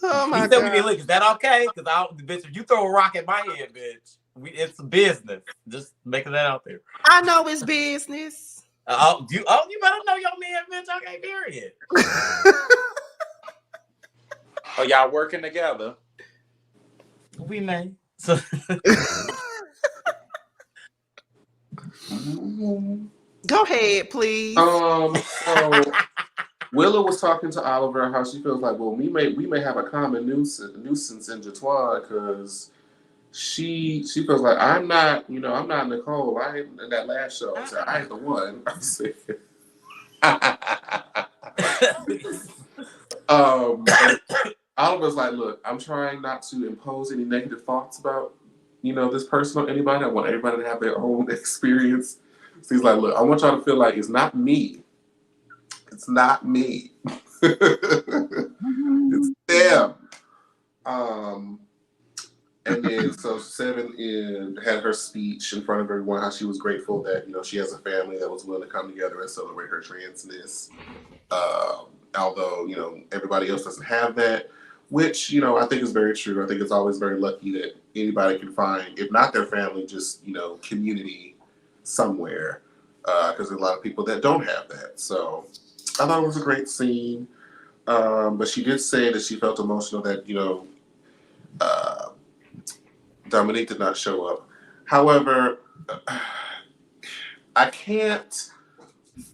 Oh He my said we God. didn't look. Is that okay? Because bitch, if you throw a rock at my head, bitch, it's business. Just making that out there. I know it's business. You better know your man, bitch. Okay, period. Oh, y'all working together? We may. So Go ahead, please. So Willow was talking to Oliver how she feels like, well, we may have a common nuisance in Jatwan because she feels like I'm not Nicole. I ain't in that last show. So I ain't the one. I'm saying. Oliver's like, look, I'm trying not to impose any negative thoughts about this person on anybody. I want everybody to have their own experience. So he's like, look, I want y'all to feel like it's not me. It's not me. It's them. And then so Seven had her speech in front of everyone, how she was grateful that she has a family that was willing to come together and celebrate her transness. Although everybody else doesn't have that, which I think is very true. I think it's always very lucky that anybody can find, if not their family, just community somewhere, because there's a lot of people that don't have that. So I thought it was a great scene. But she did say that she felt emotional that Dominique did not show up. However, I can't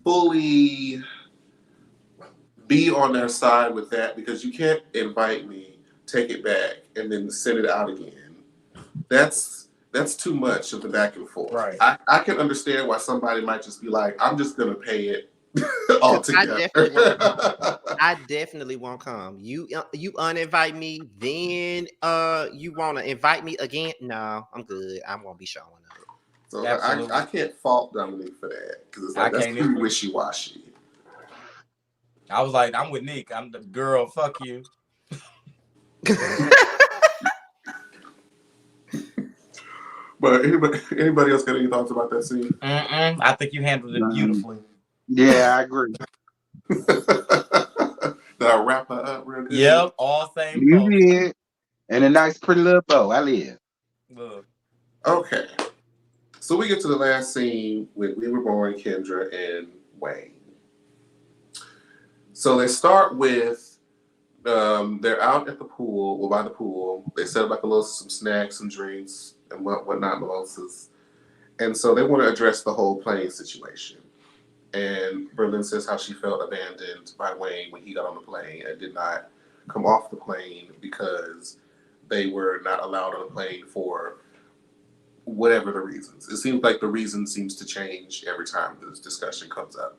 fully be on their side with that because you can't invite me, take it back, and then send it out again. That's too much of the back and forth. Right. I can understand why somebody might just be like, I'm just gonna pay it altogether. I definitely won't come. You uninvite me, then you want to invite me again? No, I'm good. I won't be showing up. So I can't fault Dominique for that because it's like that's too wishy-washy. I was like, I'm with Nick. I'm the girl. Fuck you. But anybody else got any thoughts about that scene? I think you handled it beautifully. Yeah, I agree. Did I wrap her up real good? Yep, all same. You did. And a nice pretty little bow. I live. Look. Okay. So we get to the last scene with We Were Born, Kendra, and Wayne. So they start with they're out at the pool, by the pool. They set up some snacks, some drinks, and whatnot, mimosas. And so they want to address the whole plane situation. And Berlin says how she felt abandoned by Wayne when he got on the plane and did not come off the plane because they were not allowed on the plane for whatever the reasons. It seems like the reason seems to change every time this discussion comes up,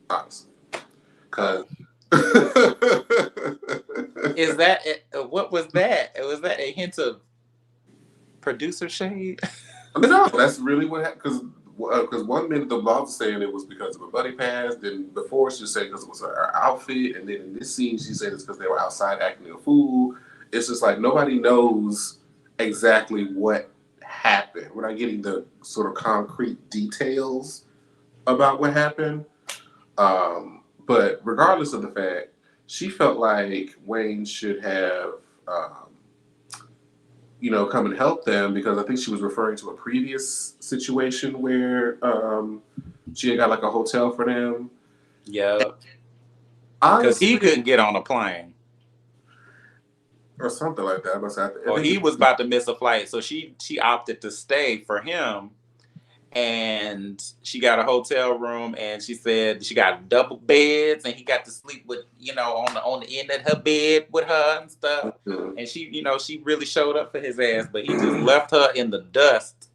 honestly. Because is that what was that? Was that a hint of producer shade? No, that's really what happened. Because 1 minute the blog was saying it was because of a buddy pass. Then before she said because it was her outfit, and then in this scene she said it's because they were outside acting a fool. It's just like nobody knows exactly what happened. We're not getting the sort of concrete details about what happened. But regardless of the fact, she felt like Wayne should have, come and help them because I think she was referring to a previous situation where she had got like a hotel for them. Yeah. Because he couldn't get on a plane. Or something like that. Or he was about to miss a flight. So she opted to stay for him. And she got a hotel room, and she said she got double beds, and he got to sleep with, on the end of her bed with her and stuff. Mm-hmm. And she really showed up for his ass, but he just left her in the dust.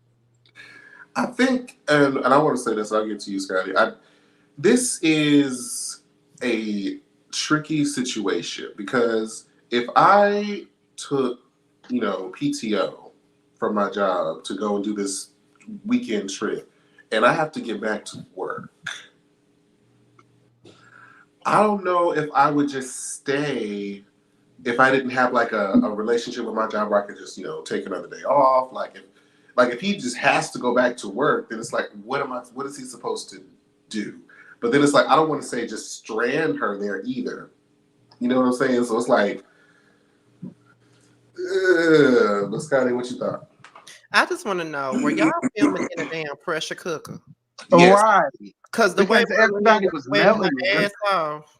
I think, and I want to say this, I'll get to you, Scotty. This is a tricky situation because if I took, PTO from my job to go and do this weekend trip and I have to get back to work, I don't know if I would just stay if I didn't have like a relationship with my job where I could just, take another day off, if he just has to go back to work, then it's like, what is he supposed to do? But then it's like, I don't want to say just strand her there either. You know what I'm saying? So it's like, but Scotty, what you thought? I just want to know, were y'all filming in a damn pressure cooker? Yes. Right. Because the way everybody was melting. her ass off,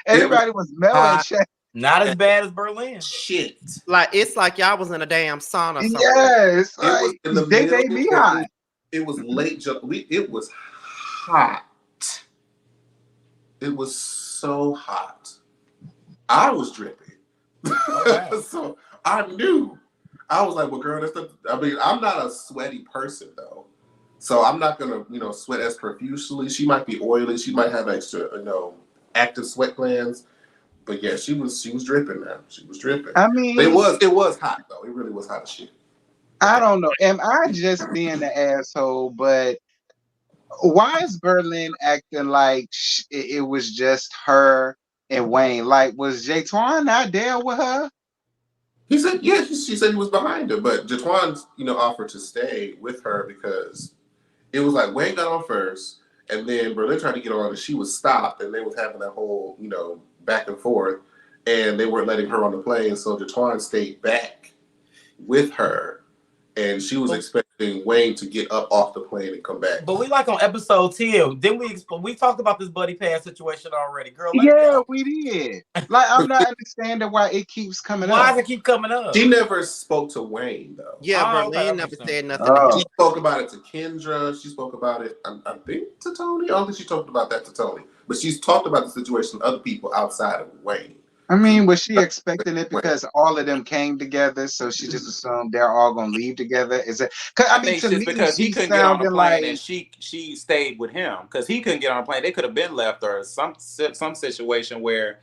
Everybody was melting. Not as bad as Berlin. Shit. like it's like y'all was in a damn sauna. Yes, It was in the they middle. made me hot. It was late. It was hot. It was so hot. I was dripping. Wow. So I knew. I was like, well, girl, I'm not a sweaty person though. So I'm not gonna, sweat as profusely. She might be oily. She might have extra, active sweat glands. But yeah, she was dripping now. She was dripping. I mean, it was hot though. It really was hot as shit. I don't know. Am I just being the asshole? But why is Berlin acting like it was just her and Wayne? Like, was Jatwan not there with her? He said, yeah, she said he was behind her. But Jatwan, offered to stay with her because it was like Wayne got on first, and then Berlin tried to get on, and she was stopped, and they was having that whole, back and forth, and they weren't letting her on the plane, so Jatwan stayed back with her, and she was expecting Wayne to get up off the plane and come back. But we like on episode 10, then we talked about this buddy pass situation already, girl. Yeah, we did. Like, I'm not understanding why it keeps coming up. Why does it keep coming up? She never spoke to Wayne though. Yeah, Oh, Berlin okay, never so- said nothing. Oh. She spoke about it to Kendra. She spoke about it, I think, to Tony. I don't think she talked about that to Tony. But she's talked about the situation with other people outside of Wayne. I mean, was she expecting it because all of them came together, so she just assumed they're all gonna leave together? Is it? I think to it's me, because he she couldn't get on the sounded plane like and she stayed with him because he couldn't get on the plane. They could have been left, or some situation where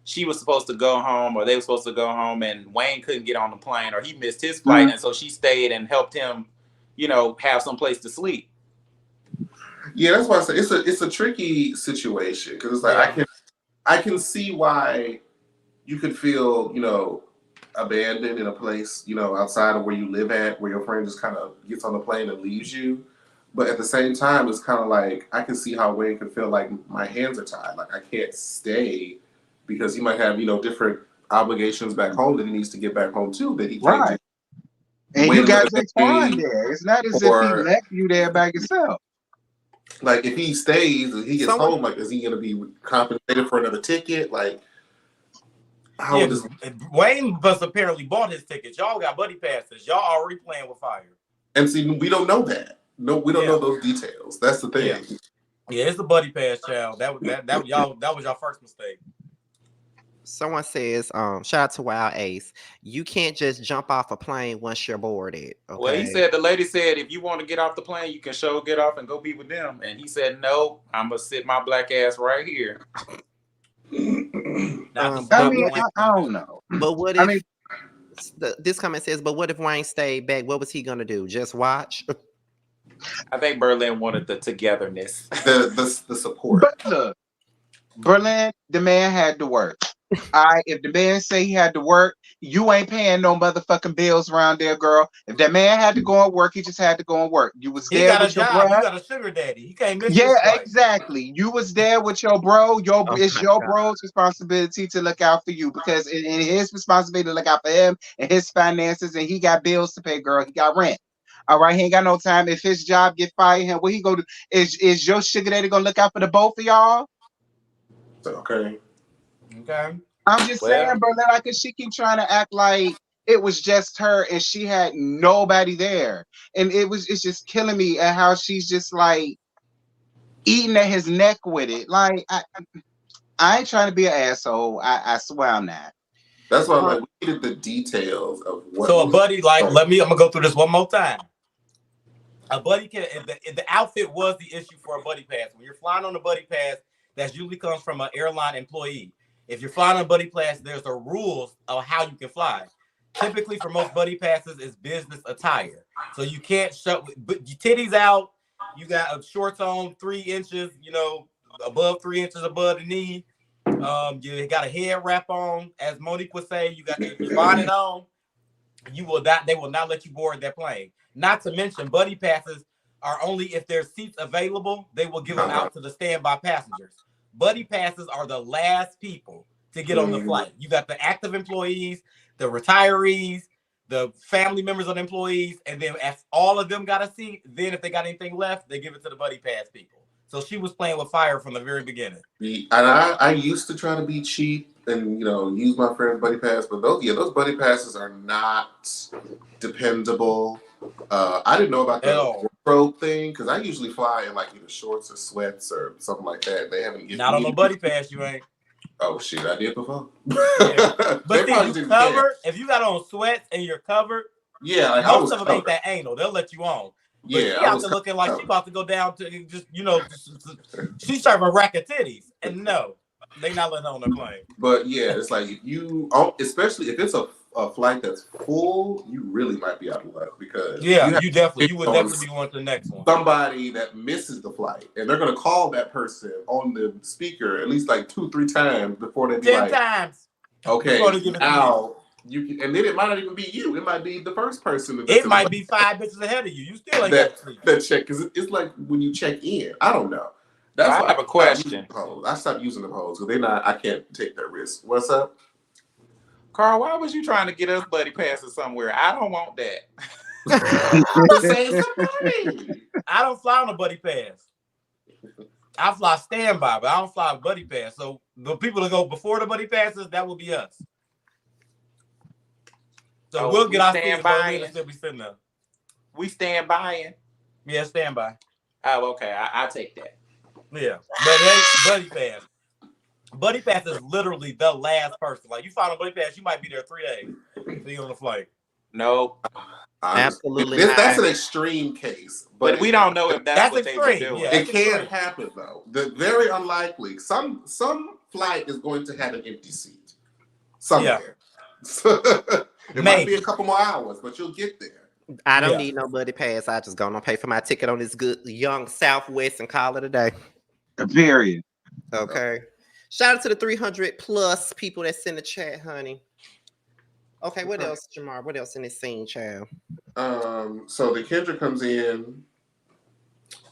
she was supposed to go home, or they were supposed to go home, and Wayne couldn't get on the plane, or he missed his flight, and so she stayed and helped him, have some place to sleep. Yeah, that's why I say it's a tricky situation because it's like I can see why you could feel abandoned in a place outside of where you live at, where your friend just kind of gets on the plane and leaves you. But at the same time, it's kind of like I can see how Wayne can feel like my hands are tied, like I can't stay because he might have different obligations back home that he needs to get back home to that he can't just and wait you got another Jatwan day, there. It's not as if he left you there by yourself. Like if he stays and he gets home, like is he going to be compensated for another ticket? Like how does Wayne must apparently bought his tickets. Y'all got buddy passes. Y'all already playing with fire. And see, we don't know that. No, we don't know those details. That's the thing. Yeah, it's a buddy pass, child. That was y'all first mistake. Someone says, shout out to Wild Ace, you can't just jump off a plane once you're boarded. Okay? Well, he said, the lady said, if you want to get off the plane, you can get off and go be with them. And he said, no, I'm going to sit my black ass right here. I don't know. But what if this comment says, but what if Wayne stayed back? What was he going to do? Just watch? I think Berlin wanted the togetherness. The support. But look, Berlin, the man had to work. If the man say he had to work, you ain't paying no motherfucking bills around there, girl. If that man had to go and work, he just had to go and work. You was there with your bro. You got a sugar daddy. He can't miss. Yeah, exactly. You was there with your bro. It's your bro's responsibility to look out for you because it his responsibility to look out for him and his finances, and he got bills to pay, girl. He got rent. All right, he ain't got no time. If his job get fired, him what he go to? Is your sugar daddy gonna look out for the both of y'all? Okay. I'm just saying, bro, like she keep trying to act like it was just her and she had nobody there. And it's just killing me at how she's just like eating at his neck with it. Like I ain't trying to be an asshole. I swear I'm not. That's why I'm like, we needed the details of what. So a buddy, like, I'm gonna go through this one more time. A buddy can, if the outfit was the issue for a buddy pass. When you're flying on a buddy pass, that usually comes from an airline employee. If you're flying on a buddy pass, there's the rules of how you can fly. Typically, for most buddy passes, is business attire. So you can't show your titties out. You got shorts on 3 inches, above 3 inches above the knee. You got a head wrap on, as Monique would say. You got your bonnet on. You will not. They will not let you board that plane. Not to mention, buddy passes are only if there's seats available. They will give them out to the standby passengers. Buddy passes are the last people to get on the flight. You got the active employees, the retirees, the family members of the employees, and then if all of them got a seat, then if they got anything left, they give it to the buddy pass people. So she was playing with fire from the very beginning. And I used to try to be cheap and use my friend's buddy pass, but those buddy passes are not dependable. I didn't know about the wardrobe thing because I usually fly in like either shorts or sweats or something like that. They haven't given not on a buddy pass, you ain't. Oh shit, I did before. Yeah. But see, you covered. If you got on sweats and you're covered, yeah, like most of them ain't that anal. They'll let you on. But yeah, she out there looking like she about to go down to just she's serving a rack of titties, and no, they not letting her on the plane. But yeah, it's like if you, especially if it's a flight that's full, you really might be out of luck because you would definitely be going to the next one. Somebody that misses the flight, and they're gonna call that person on the speaker at least like 2-3 times before they be 10 like, times. Okay, now you can, and then it might not even be you. It might be the first person. It might be 5 bitches ahead of you. You still ain't got to sleep. That check because it's like when you check in. I don't know. That's I have a question. I stopped using them hoes because they're not. I can't take that risk. What's up, Carl? Why was you trying to get us buddy passes somewhere? I don't want that. I don't fly on a buddy pass. I fly standby, but I don't fly a buddy pass. So the people that go before the buddy passes, that will be us. So we'll get our standby and still be sitting there. We stand by. Yeah, standby. Oh, okay. I take that. Yeah, but they buddy pass. Buddy pass is literally the last person. Like you find a buddy pass, you might be there 3 days to get on the flight. No, absolutely. That's an extreme case, but we don't know if that's what extreme. They doing. Yeah, it can happen though. Very unlikely. Some flight is going to have an empty seat somewhere. Yeah. It might be a couple more hours, but you'll get there. I don't need no buddy pass. I just gonna pay for my ticket on this good young Southwest and call it a day. Period. Okay. Shout out to the 300+ people that's in the chat, honey. Okay, what else, Jamar? What else in this scene, child? So the Kendra comes in,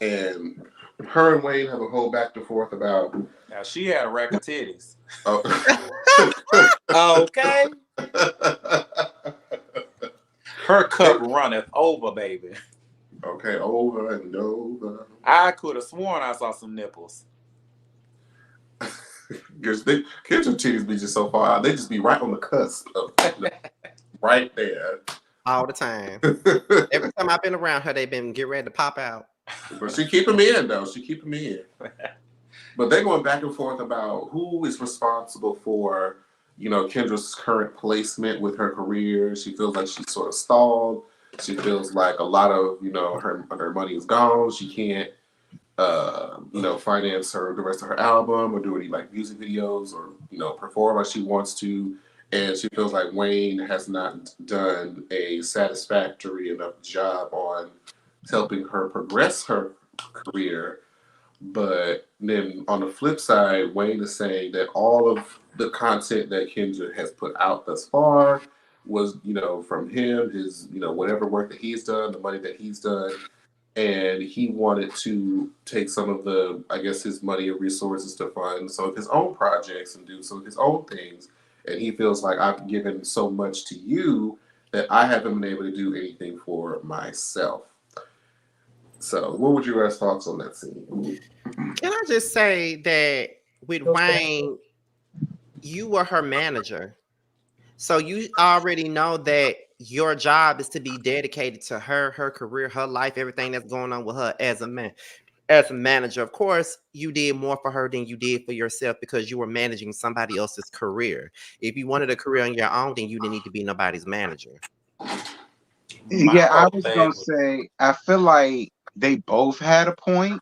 and her and Wayne have a whole back and forth about. Now she had a rack of titties. Oh. Okay. Her cup runneth over, baby. Okay, over and over. I could have sworn I saw some nipples. Because kids with titties be just so far out. They just be right on the cusp of right there. All the time. Every time I've been around her, they've been getting ready to pop out. But she keep them in, though. She keep them in. But they're going back and forth about who is responsible for, Kendra's current placement with her career. She feels like she's sort of stalled. She feels like a lot of, her money is gone. She can't, finance the rest of her album or do any like music videos or, perform like she wants to. And she feels like Wayne has not done a satisfactory enough job on helping her progress her career. But then on the flip side, Wayne is saying that all of the content that Kendra has put out thus far was, from him, his, whatever work that he's done, the money that he's done. And he wanted to take some of the, I guess, his money and resources to fund some of his own projects and do some of his own things. And he feels like I've given so much to you that I haven't been able to do anything for myself. So what would your guys' thoughts on that scene? Can I just say that with Wayne, you were her manager. So you already know that your job is to be dedicated to her career, her life, everything that's going on with her as a man. As a manager, of course, you did more for her than you did for yourself because you were managing somebody else's career. If you wanted a career on your own, then you didn't need to be nobody's manager. Yeah, I was going to say, I feel like they both had a point,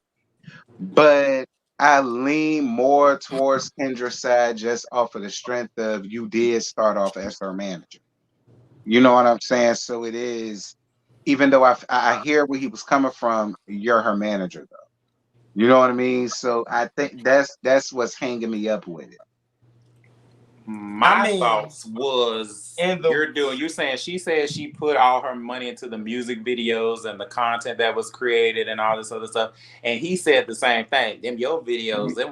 but I lean more towards Kendra's side just off of the strength of you did start off as her manager. You know what I'm saying? So it is, even though I hear where he was coming from, you're her manager, though. You know what I mean? So I think that's what's hanging me up with it. My thoughts was you're saying she said she put all her money into the music videos and the content that was created and all this other stuff, and he said the same thing. Them your videos, that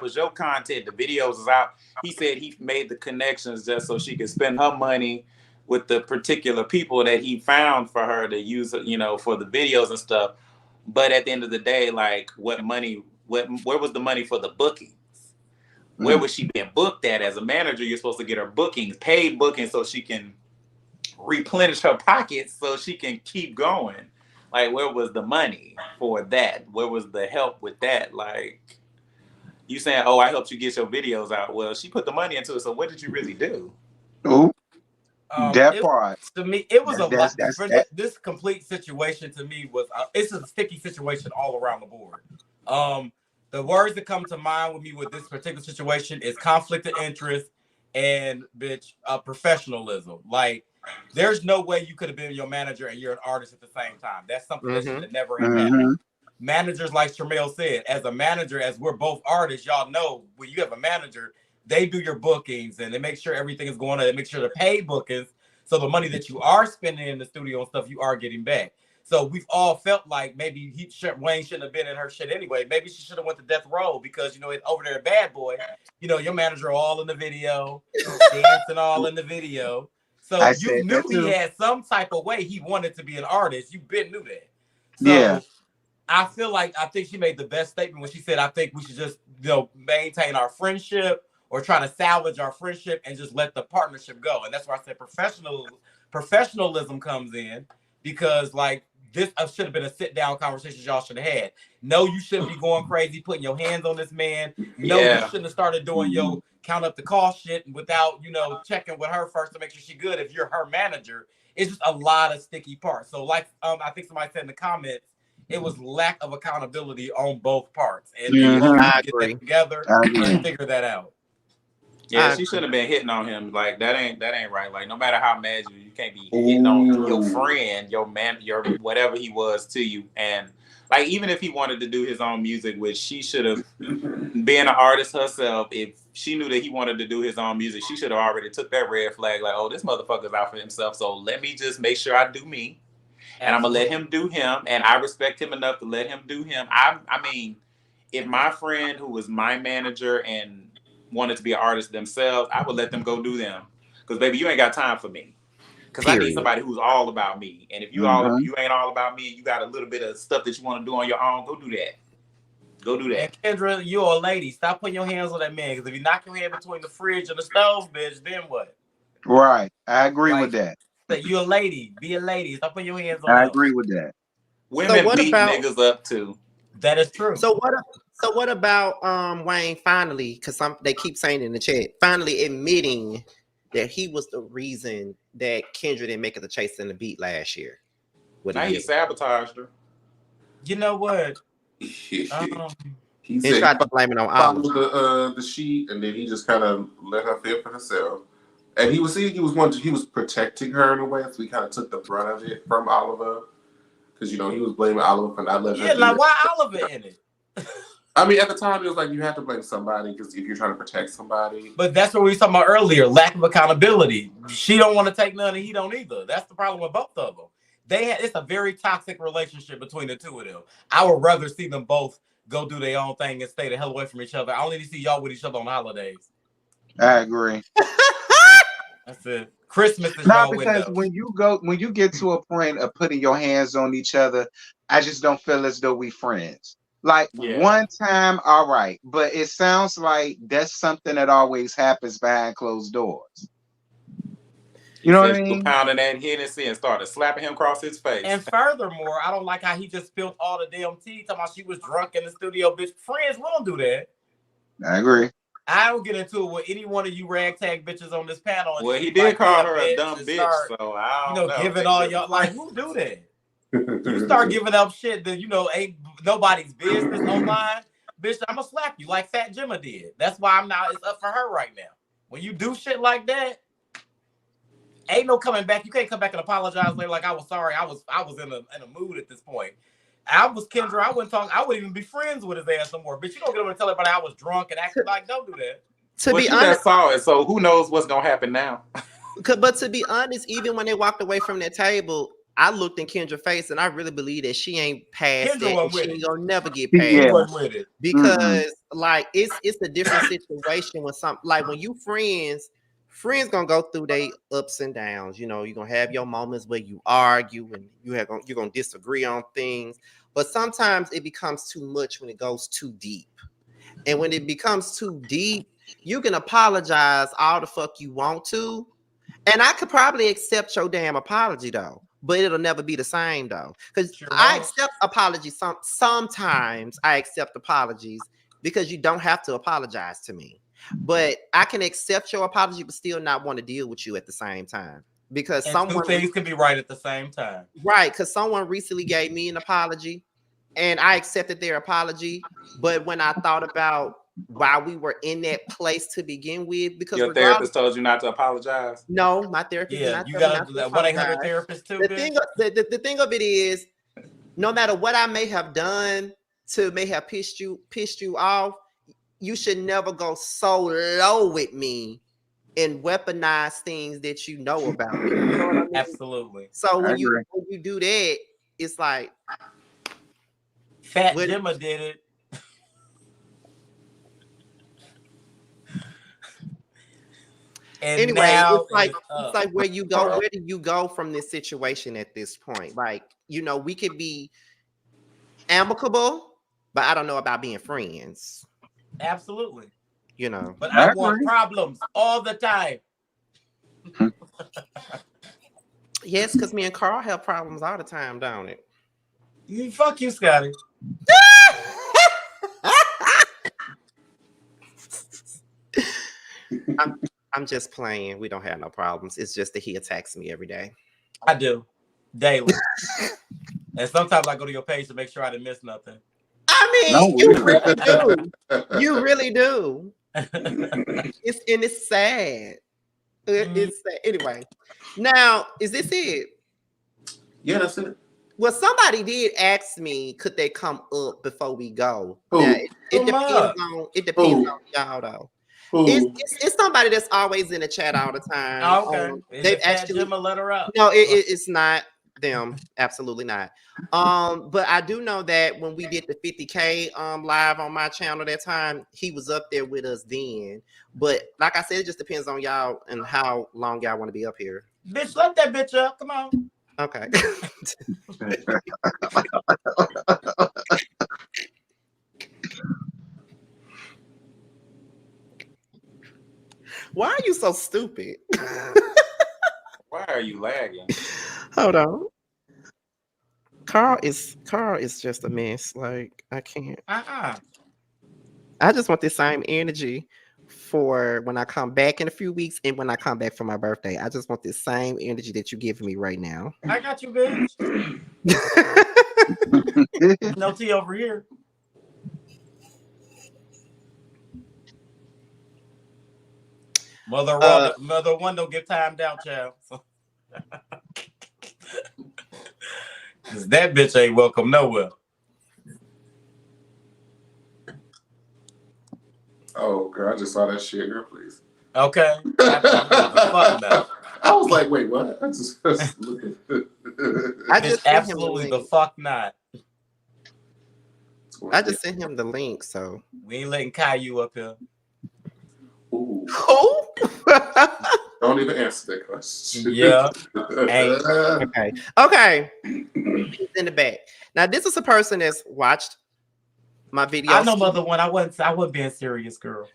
was your content. The videos is out. He said he made the connections just so she could spend her money with the particular people that he found for her to use, you know, for the videos and stuff. But at the end of the day, like, where was the money for the booking? Where was she being booked at? As a manager, you're supposed to get her bookings, paid bookings, so she can replenish her pockets so she can keep going. Like, where was the money for that? Where was the help with that? Like, you saying, oh, I helped you get your videos out. Well, she put the money into it, so what did you really do? Oh, that part. To me, it was a lot. This complete situation to me was, it's a sticky situation all around the board. The words that come to mind with me with this particular situation is conflict of interest and professionalism. Like, there's no way you could have been your manager and you're an artist at the same time. That's something that should have never have happened. Managers, like Tramel said, as a manager, as we're both artists, y'all know when you have a manager, they do your bookings and they make sure everything is going on. They make sure they're paid bookings. So the money that you are spending in the studio and stuff, you are getting back. So we've all felt like maybe Wayne shouldn't have been in her shit anyway. Maybe she should have went to death row because, you know, it's over there at Bad Boy, you know, your manager all in the video, dancing all in the video. So you knew he had some type of way he wanted to be an artist. You been knew that. So I think she made the best statement when she said, I think we should just, you know, maintain our friendship or try to salvage our friendship and just let the partnership go. And that's why I said professionalism comes in, because like, this should have been a sit-down conversation y'all should have had. No, you shouldn't be going crazy, putting your hands on this man. No, you shouldn't have started doing your count up the cost shit without, you know, checking with her first to make sure she's good. If you're her manager, it's just a lot of sticky parts. So like, I think somebody said in the comments, it was lack of accountability on both parts. And I get agree. that together and figure that out. Yeah, she shouldn't have been hitting on him. Like, that ain't right. Like, no matter how mad you can't be hitting on your friend, your man, your whatever he was to you. And like, even if he wanted to do his own music, which she should have, being an artist herself, if she knew that he wanted to do his own music, she should have already took that red flag. Like, oh, this motherfucker's out for himself. So let me just make sure I do me, and I'm gonna let him do him. And I respect him enough to let him do him. I mean, if my friend who was my manager and wanted to be an artist themselves, I would let them go do them. Because baby, you ain't got time for me. Because I need somebody who's all about me. And if you ain't all about me, you got a little bit of stuff that you want to do on your own, go do that. Go do that. And Kendra, you're a lady. Stop putting your hands on that man. Because if you knock your hand between the fridge and the stove, bitch, then what? Right. I agree with that. You're a lady. Be a lady. Stop putting your hands on I agree with that. Women beat niggas up too. That is true. So what about Wayne finally, because they keep saying in the chat, finally admitting that he was the reason that Kendra didn't make it to Chase and the Beat last year? Now he sabotaged her. You know what? He said tried to blame it on Oliver. The sheet, and then he just kind of let her feel for herself. And he was protecting her in a way, so he kind of took the brunt of it from Oliver. Because, you know, he was blaming Oliver for not letting her. Yeah, like, why Oliver in it? I mean, at the time, it was like you have to blame somebody because if you're trying to protect somebody. But that's what we were talking about earlier, lack of accountability. She don't want to take none and he don't either. That's the problem with both of them. It's a very toxic relationship between the two of them. I would rather see them both go do their own thing and stay the hell away from each other. I only need to see y'all with each other on holidays. I agree. That's it. Christmas is not because when you get to a point of putting your hands on each other, I just don't feel as though we friends. Like one time, all right, but it sounds like that's something that always happens behind closed doors. You know what I mean? Pounding that Hennessy and started slapping him across his face. And furthermore, I don't like how he just spilled all the damn tea talking about she was drunk in the studio. Bitch, friends, we don't do that. I agree. I don't get into it with any one of you ragtag bitches on this panel. Well, he did call her a dumb bitch, so I don't know. Giving all y'all, like, who do that? You start giving up shit that, you know, ain't nobody's business online, bitch, I'm gonna slap you like Fat Gemma did. That's why it's up for her right now. When you do shit like that, ain't no coming back. You can't come back and apologize later like I was sorry. I was in a mood at this point. I was Kendra. I wouldn't even be friends with his ass no more. Bitch, you don't get over and tell everybody I was drunk and acting like, don't do that. To But be you honest, just saw it, so who knows what's gonna happen now? but to be honest, even when they walked away from that table, I looked in Kendra's face and I really believe that she ain't past Kendra that and wasn't she with ain't it. gonna never get He past Yeah. wasn't with it. because like it's a different situation when like when you friends gonna go through their ups and downs. You know, you're gonna have your moments where you argue and you're gonna disagree on things, but sometimes it becomes too much when it goes too deep. And when it becomes too deep, you can apologize all the fuck you want to. And I could probably accept your damn apology though, but it'll never be the same though. Because Sure I won't. accept apologies. Sometimes I accept apologies because you don't have to apologize to me. But I can accept your apology, but still not want to deal with you at the same time. Because And two things can be right at the same time. right, because someone recently gave me an apology and I accepted their apology. But when I thought about why we were in that place to begin with, because Your regardless, therapist told you not to apologize. no, my therapist did Yeah, not you tell me gotta not do to that. 1-800 apologize. therapist too, The bitch. thing, the thing of it is, no matter what I may have done to may have pissed you off, you should never go so low with me and weaponize things that you know about me. You know what I mean? Absolutely. So I when agree. you do that, it's like Fat What- Gemma did it. And anyway, now it's like where you go, where do you go from this situation at this point? Like, you know, we could be amicable, but I don't know about being friends. absolutely. You know. But I I want agree. problems all the time. Yes, because me and Carl have problems all the time, don't it? Fuck you, Scotty. I'm just playing. We don't have no problems. It's just that he attacks me every day. I do. Daily. And sometimes I go to your page to make sure I didn't miss nothing. I mean, No, you really. really do. You really do. It's sad. It's sad. Anyway. Now, is this it? Yeah, that's it. Well, somebody did ask me, could they come up before we go? Who? Now, it Come depends up. on y'all though. Who? It's somebody that's always in the chat all the time. Oh, okay. Is They've it Fat actually Gemma? Let her up. no, it's not them. Absolutely not. But I do know that when we did the 50K live on my channel that time, he was up there with us then. But like I said, it just depends on y'all and how long y'all want to be up here. Bitch, let that bitch up. Come on. Okay. Why are you so stupid? Why are you lagging? Hold on. Carl is just a mess. Like I can't. I just want the same energy for when I come back in a few weeks and when I come back for my birthday. I just want the same energy that you're giving me right now. I got you, bitch. No tea over here. Mother one don't get timed out, child. Cause that bitch ain't welcome nowhere. Oh, girl, I just saw that shit. Girl, please. Okay. Fuck no. I was like, wait, what? I just looking. I just sent him the Absolutely link. the fuck not. I just sent him the link, so We ain't letting Caillou up here. Ooh. who? Don't even answer that question. Yeah. Okay. He's in the back. Now, this is a person that's watched my videos. I know Mother One. I wasn't being serious, girl.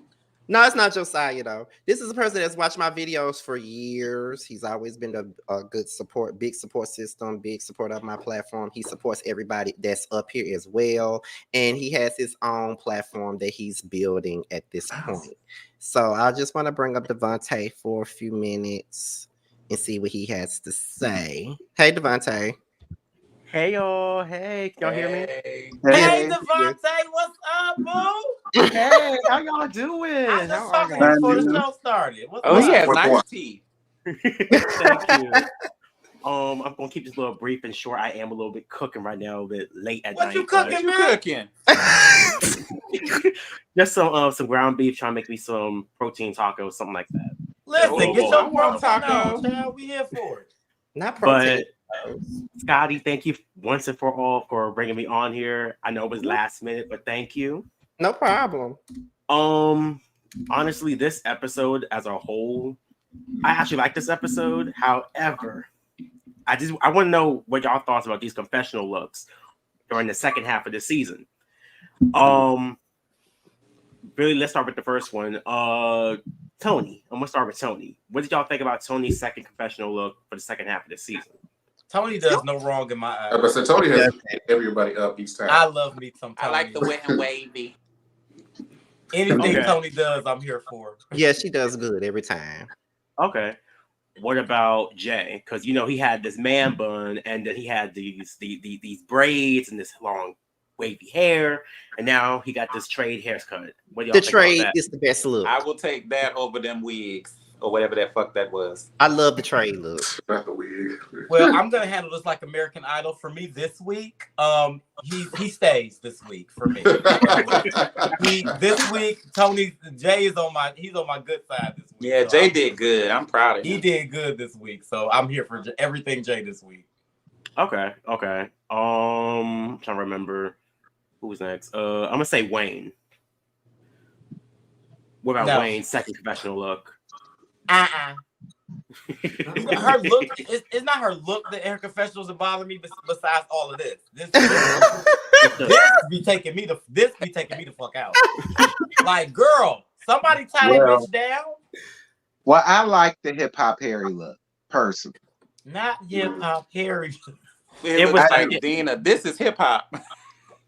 No, it's not Josiah though. This is a person that's watched my videos for years. He's always been a good support, big support system, big support of my platform. He supports everybody that's up here as well. And he has his own platform that he's building at this point. So I just want to bring up Devontae for a few minutes and see what he has to say. Hey, Devontae. Hey y'all, hey, can y'all hear me? Hey, Hey, Devontae, what's up, boo? Hey, how y'all doing? I was How just are talking to you y'all? before the show started. What's Oh, up? he has What nice one? teeth. Thank you. I'm gonna keep this a little brief and short. I am a little bit cooking right now, a bit late at What night. you but- cooking, You man? cooking? Just some ground beef, trying to make me some protein tacos, something like that. Listen, Oh, get your boy. protein Taco. on, child. We here for it. Not protein. But Scotty, thank you once and for all for bringing me on here. I know it was last minute, but thank you. No problem. Honestly, this episode as a whole, I actually like this episode. However, I want to know what y'all thoughts about these confessional looks during the second half of the season. Really, let's start with the first one. Tony. I'm gonna start with Tony. What did y'all think about Tony's second confessional look for the second half of the season? Tony does no wrong in my eyes. But so Tony has everybody up each time. I love me some Tony. I like the wet and wavy. Anything Okay. Tony does, I'm here for. Yeah, she does good every time. Okay. What about Jay? Because he had this man bun, and then he had these braids and this long wavy hair, and now he got this trade haircut. What do y'all The think trade about that? is the best look. I will take that over them wigs or whatever that fuck that was. I love the trade look. Not the wig. Well, I'm gonna handle this like American Idol. For me this week, he stays this week for me. This week, Jay is on my good side this week. Yeah, so Jay did good. I'm proud of him. He did good this week, so I'm here for everything Jay this week. Okay. I'm trying to remember who's next. I'm gonna say Wayne. What about No. Wayne's second confessional look? Her look, it's not her look that her confessionals that bother me. Besides all of this, this be taking me the fuck out. Like, girl, somebody tie that bitch down. Well, I like the hip hop Harry look, personally. Not hip hop Harry. It was like Dina. This is hip hop.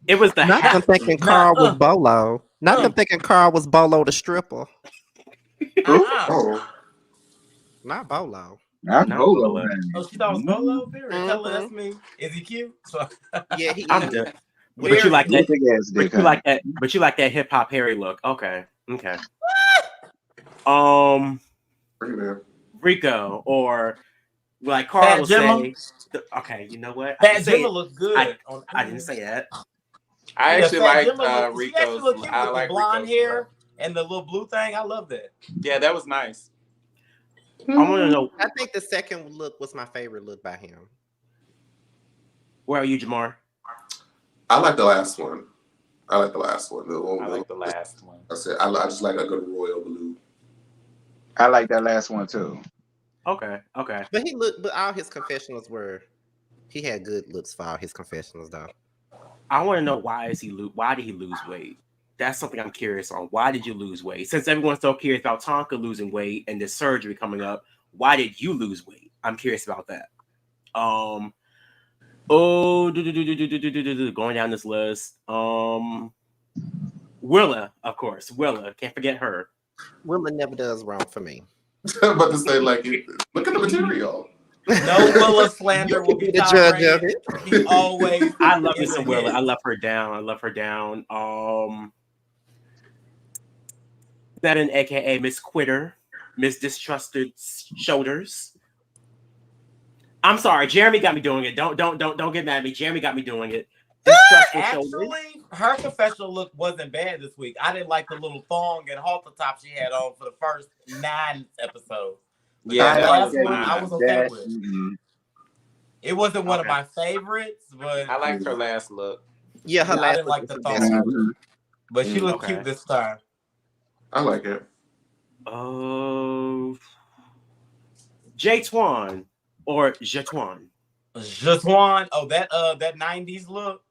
It was the Not them thinking Carl was Bolo. Not them thinking Carl was Bolo the stripper. Oh, Not Bolo. Not Bolo. Oh, she thought it was Bolo? Period. Tell her that's me. Is he cute? So, Yeah, he I'm is. done. But you like that? Big ass dick, But you like that hip hop Harry look? Okay. bring it in. Rico or like Carl Fat will Gemma? say. Okay, you know what? Fat Gemma looks good. I didn't say that. I actually Fat like Gemma she actually Rico's. look cute I with like the blonde Rico's hair look. and the little blue thing. I love that. Yeah, that was nice. I want to know, I think the second look was my favorite look by him. where are you, Jamar? I like the last one. The I like the last one. I said I just like a good royal blue. I like that last one too. Okay. But all his confessionals he had good looks for all his confessionals though. I want to know why did he lose weight? That's something I'm curious on. Why did you lose weight? Since everyone's so curious about Tonka losing weight and this surgery coming up, why did you lose weight? I'm curious about that. Going down this list. Willa, of course. Willa, can't forget her. Willa never does wrong for me. I'm about to say, like, look at the material. No Willa slander will be the judge of tolerated. it. He always. I love me is some a Willa. hit. I love her down. Betten, aka Miss Quitter, Miss Distrusted Shoulders. I'm sorry, Jeremy got me doing it. Don't get mad at me. Jeremy got me doing it. Distrustful Shoulders. Actually, her confessional look wasn't bad this week. I didn't like the little thong and halter top she had on for the first 9 episodes. Yeah, The that last was one I fine. was okay with. It wasn't one of my favorites, but I liked her last look. Yeah, her I last didn't look like was the the best thong. look. But she looked Okay. cute this time. I like it. J-Twan or Jetwan. Jatwan, that 90s look.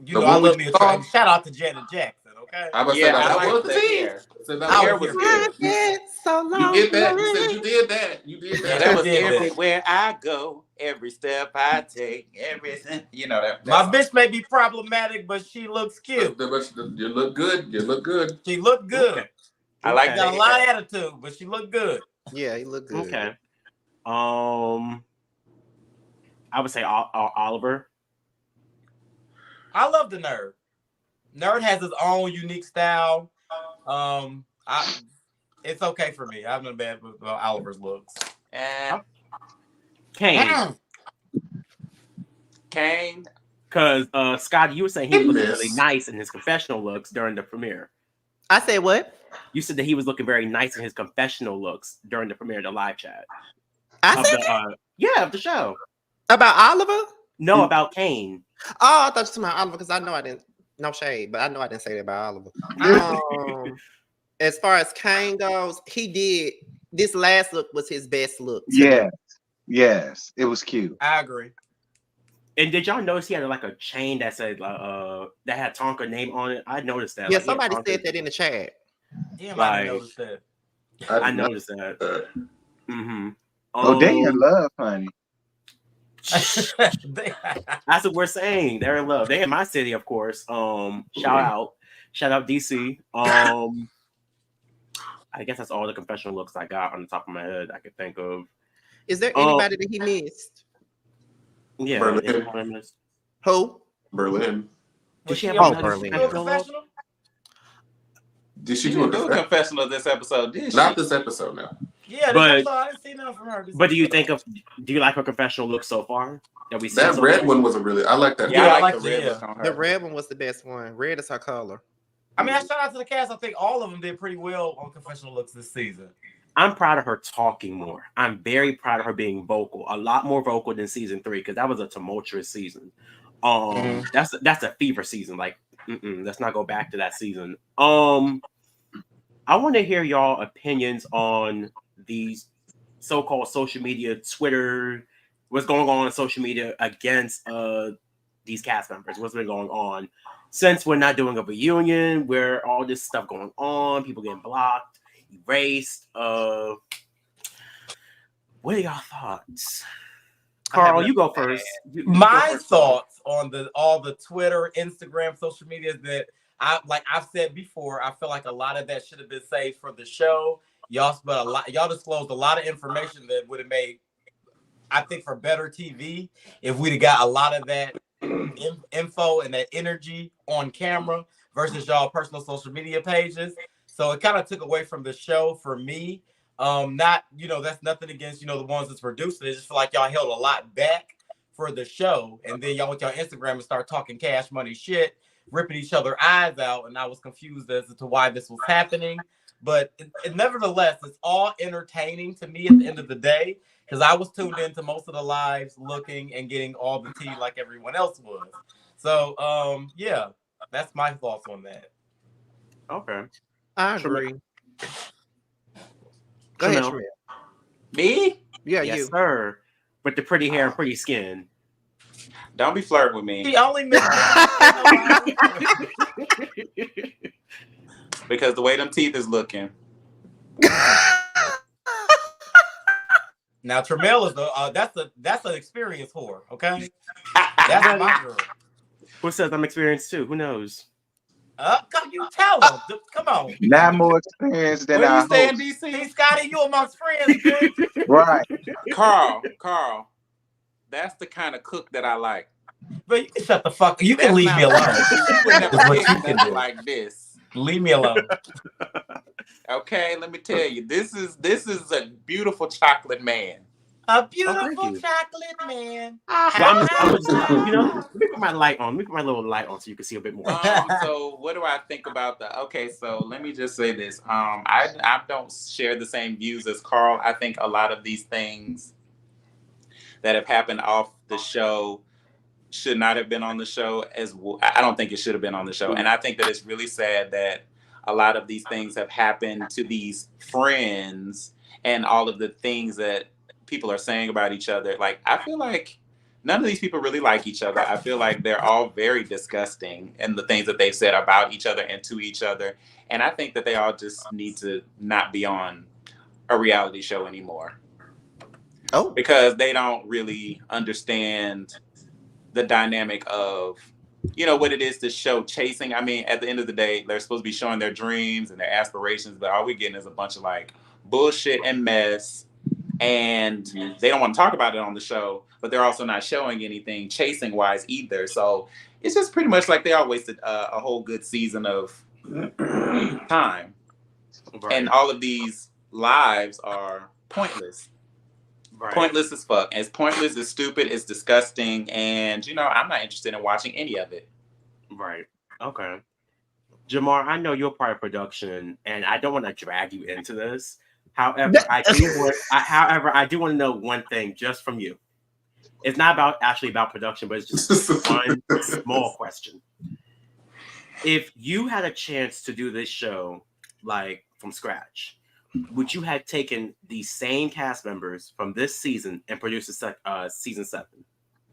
You The know, I one love with me a the track. thong? Shout out to Janet Jackson, okay? I was Yeah, that I was like the the team. hair. So The that hair was was good. good. It's so long. You did that. You said you did that. You did Yeah, that. that was did that. everywhere I go, every step I take, everything. You know that. My song. bitch may be problematic, but she looks cute. You look good. You look good. She looked good. Okay. I like She that. got a lot of attitude, but she looked good. Yeah, he looked good. Okay. I would say Oliver. I love the Nerd. Nerd has his own unique style. It's okay for me. I have no bad with Oliver's looks. And Kane. Kane, Because Scott, you were saying he was looking really Miss. nice in his confessional looks during the premiere. I said what? You said that he was looking very nice in his confessional looks during the premiere, the live chat. I Of said the, yeah, of the show. about Oliver? No, about Kane. Oh, I thought you were talking about Oliver because I know I didn't. No shade, but I know I didn't say that about Oliver. As far as Kane goes, he did. This last look was his best look. Yes, it was cute. I agree. And did y'all notice he had like a chain that said that had Tonka name on it? I noticed that. Yeah, Like, he had somebody Tonka. said that in the chat. Damn, I didn't Like- notice that. I noticed that. Mm-hmm. Oh, they in love, honey. That's what we're saying. They're in love. They in my city, of course. Shout out DC. I guess that's all the confessional looks I got on the top of my head I could think of. Is there anybody that he missed? Yeah. Berlin. Who? Berlin. Did she have Oh, a Berlin. confessional? Did she She do a didn't do a confession? confessional this episode, did she? Not this episode, no. Yeah, this But- episode, I didn't see nothing from her. But do you like her confessional look so far? That we That so red far? one was a really. I like that. Yeah, one. I like like the red the- look on her. The red one was the best one. Red is her color. I mean, I shout out to the cast. I think all of them did pretty well on confessional looks this season. I'm proud of her talking more. I'm very proud of her being vocal, a lot more vocal than season 3 because that was a tumultuous season. That's a fever season. Like, let's not go back to that season. I want to hear y'all opinions on these so-called social media, Twitter, what's going on social media against these cast members. What's been going on since we're not doing a reunion, where all this stuff going on, people getting blocked, erased. What are y'all thoughts? Carl, you go first. My thoughts on all the Twitter, Instagram, social media is that I've said before, I feel like a lot of that should have been saved for the show. Y'all disclosed a lot of information that would have made, I think, for better TV if we'd have got a lot of that info and that energy on camera versus y'all personal social media pages. So it kind of took away from the show for me. Not, that's nothing against, the ones that's producing it. I just feel like y'all held a lot back for the show. And then y'all went to y'all Instagram and start talking cash money shit, ripping each other eyes out. And I was confused as to why this was happening. But nevertheless, it's all entertaining to me at the end of the day, because I was tuned into most of the lives looking and getting all the tea like everyone else was. So, yeah, that's my thoughts on that. Okay. I agree. Go ahead, Tramel. Tramel. Me? Yeah, Yes, you. sir. With the pretty hair and pretty skin. Don't be flirting with me. He only missed Because the way them teeth is looking. Now Tramel is that's an experience whore, okay? That's my girl. Who says I'm experienced too? Who knows? Come you tell them. Come on. Not more experience than Where our you stay in host. DC? Scotty, you amongst friends, dude. Right. Carl, that's the kind of cook that I like. But you can shut the fuck. You can That's leave not me alone. right. You would never That's what pick you can nothing do. like this. Leave me alone. Okay, let me tell you, this is a beautiful chocolate man. A thank beautiful you. chocolate man. Well, I'm just, let me put my light on. Let me put my little light on so you can see a bit more. So what do I think about the? Okay, so let me just say this. I don't share the same views as Carl. I think a lot of these things that have happened off the show should not have been on the show as well. I don't think it should have been on the show. And I think that it's really sad that a lot of these things have happened to these friends and all of the things that people are saying about each other. Like, I feel like none of these people really like each other. I feel like they're all very disgusting in the things that they've said about each other and to each other. And I think that they all just need to not be on a reality show anymore. Oh, Because they don't really understand the dynamic of, what it is to show chasing. I mean, at the end of the day, they're supposed to be showing their dreams and their aspirations, but all we're getting is a bunch of like bullshit and mess. And they don't want to talk about it on the show, but they're also not showing anything chasing wise either. So it's just pretty much like they all wasted a whole good season of time. Right. And all of these lives are pointless. Right. Pointless as fuck. It's pointless, it's stupid, it's disgusting, and I'm not interested in watching any of it. Right. Okay. Jamar, I know you're part of production, and I don't want to drag you into this. However, I do want to know one thing just from you. It's not about production, but it's just one small question. If you had a chance to do this show like from scratch, would you have taken the same cast members from this season and produced season 7?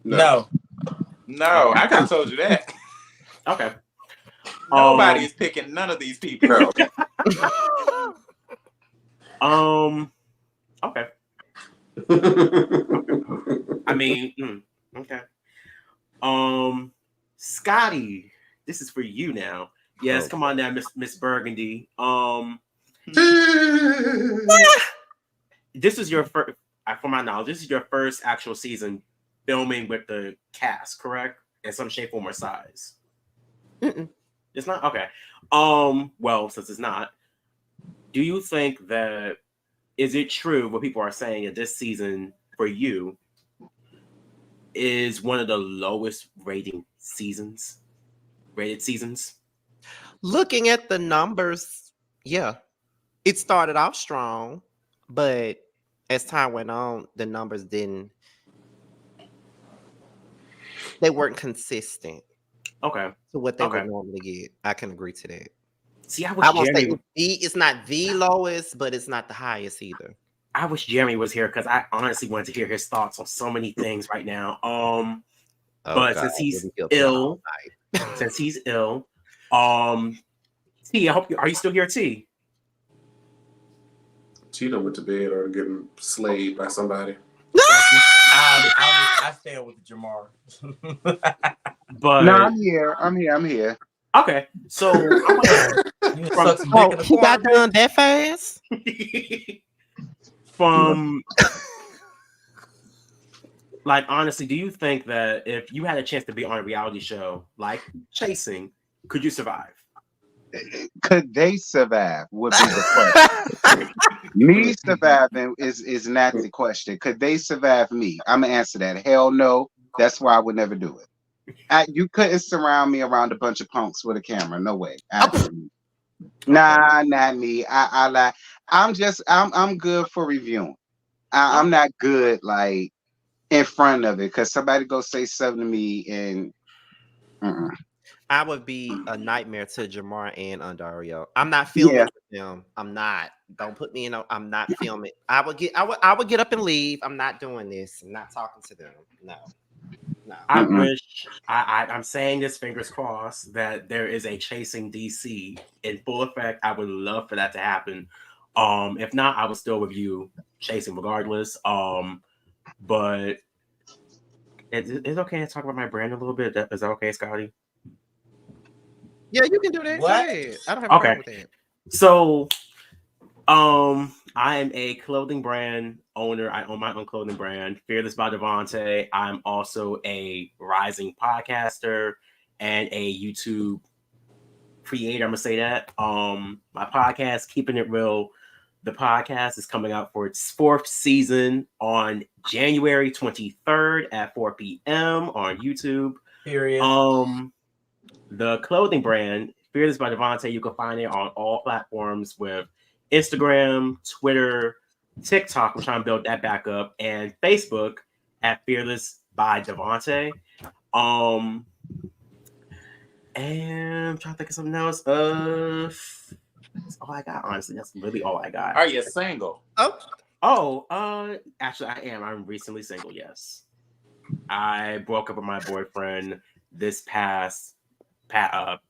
No. No, I could have told you that. Okay. Nobody is picking none of these people. Okay. I mean, okay. Scotty, this is for you now. Yes, come on now, Miss Burgundy. This is your first, from my knowledge, this is your first actual season filming with the cast, correct? In some shape, form, or size. It's not okay. Well, since it's not, do you think that is it true what people are saying that this season for you is one of the lowest rated seasons? Looking at the numbers, yeah, it started off strong, but as time went on, the numbers they weren't consistent. Okay. To what they would normally get. I can agree to that. See, I won't say it's not the lowest, but it's not the highest either. I wish Jeremy was here because I honestly wanted to hear his thoughts on so many things right now. Since he's ill, T, I hope are you still here, T? T done went to bed or getting slayed by somebody. I stand with Jamar. But no, I'm here. Okay, so he got done that fast. From like honestly, do you think that if you had a chance to be on a reality show like Chasing, could you survive? Could they survive? Would be the question. Me surviving is not the question. Could they survive me? I'm gonna answer that. Hell no. That's why I would never do it. You couldn't surround me around a bunch of punks with a camera. No way. Nah, not me. I lie. I'm good for reviewing. I'm not good like in front of it because somebody go say something to me and I would be a nightmare to Jamar and Undario. I'm not filming with them. I'm not. Don't put me in. I'm not filming. I would get up and leave. I'm not doing this. I'm not talking to them. No. I wish I'm saying this, fingers crossed, that there is a Chasing DC in full effect. I would love for that to happen. If not, I would still review Chasing regardless. But it's okay to talk about my brand a little bit. Is that okay, Scotty? Yeah, you can do that. What? Go ahead. I don't have a problem with that. So, I am a clothing brand owner. I own my own clothing brand, Fearless by Devontae. I'm also a rising podcaster and a YouTube creator. I'm gonna say that. My podcast, Keeping It Real, the podcast is coming out for its 4th season on January 23rd at 4 p.m. on YouTube. Period. The clothing brand, Fearless by Devontae, you can find it on all platforms with Instagram, Twitter, TikTok. I'm trying to build that back up, and Facebook at Fearless by Devontae. And I'm trying to think of something else. That's all I got, honestly. That's really all I got. Are you single? Actually, I am. I'm recently single, yes. I broke up with my boyfriend this past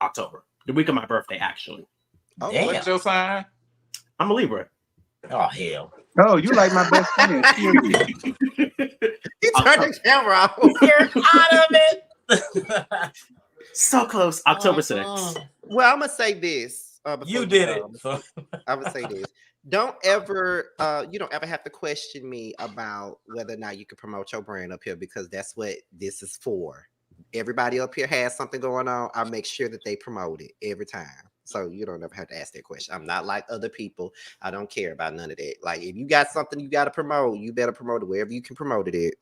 October, the week of my birthday, actually. Damn. What's your sign? I'm a Libra. Oh hell! Oh, you like my best friend? He turned the camera off. You're out of it. So close, October 6th. Well, I'm gonna say this. You did it. I would say this. Don't ever, you don't ever have to question me about whether or not you can promote your brand up here because that's what this is for. Everybody up here has something going on. I make sure that they promote it every time. So you don't ever have to ask that question. I'm not like other people. I don't care about none of that. Like if you got something you got to promote, you better promote it wherever you can promote it at.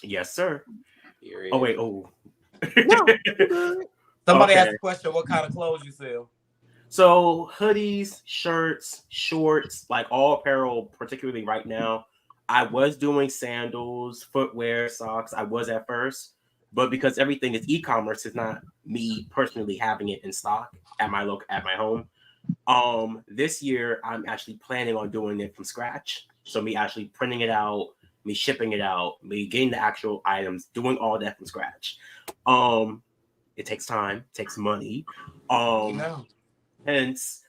Yes, sir. Period. Oh wait, oh. No, good. Somebody Okay. asked a question, what kind of clothes you sell? So hoodies, shirts, shorts, like all apparel, particularly right now. I was doing sandals, footwear, socks. I was at first, but because everything is e-commerce, it's not me personally having it in stock at my home. This year I'm actually planning on doing it from scratch. So me actually printing it out, me shipping it out, me getting the actual items, doing all that from scratch. It takes time, takes money. Hence,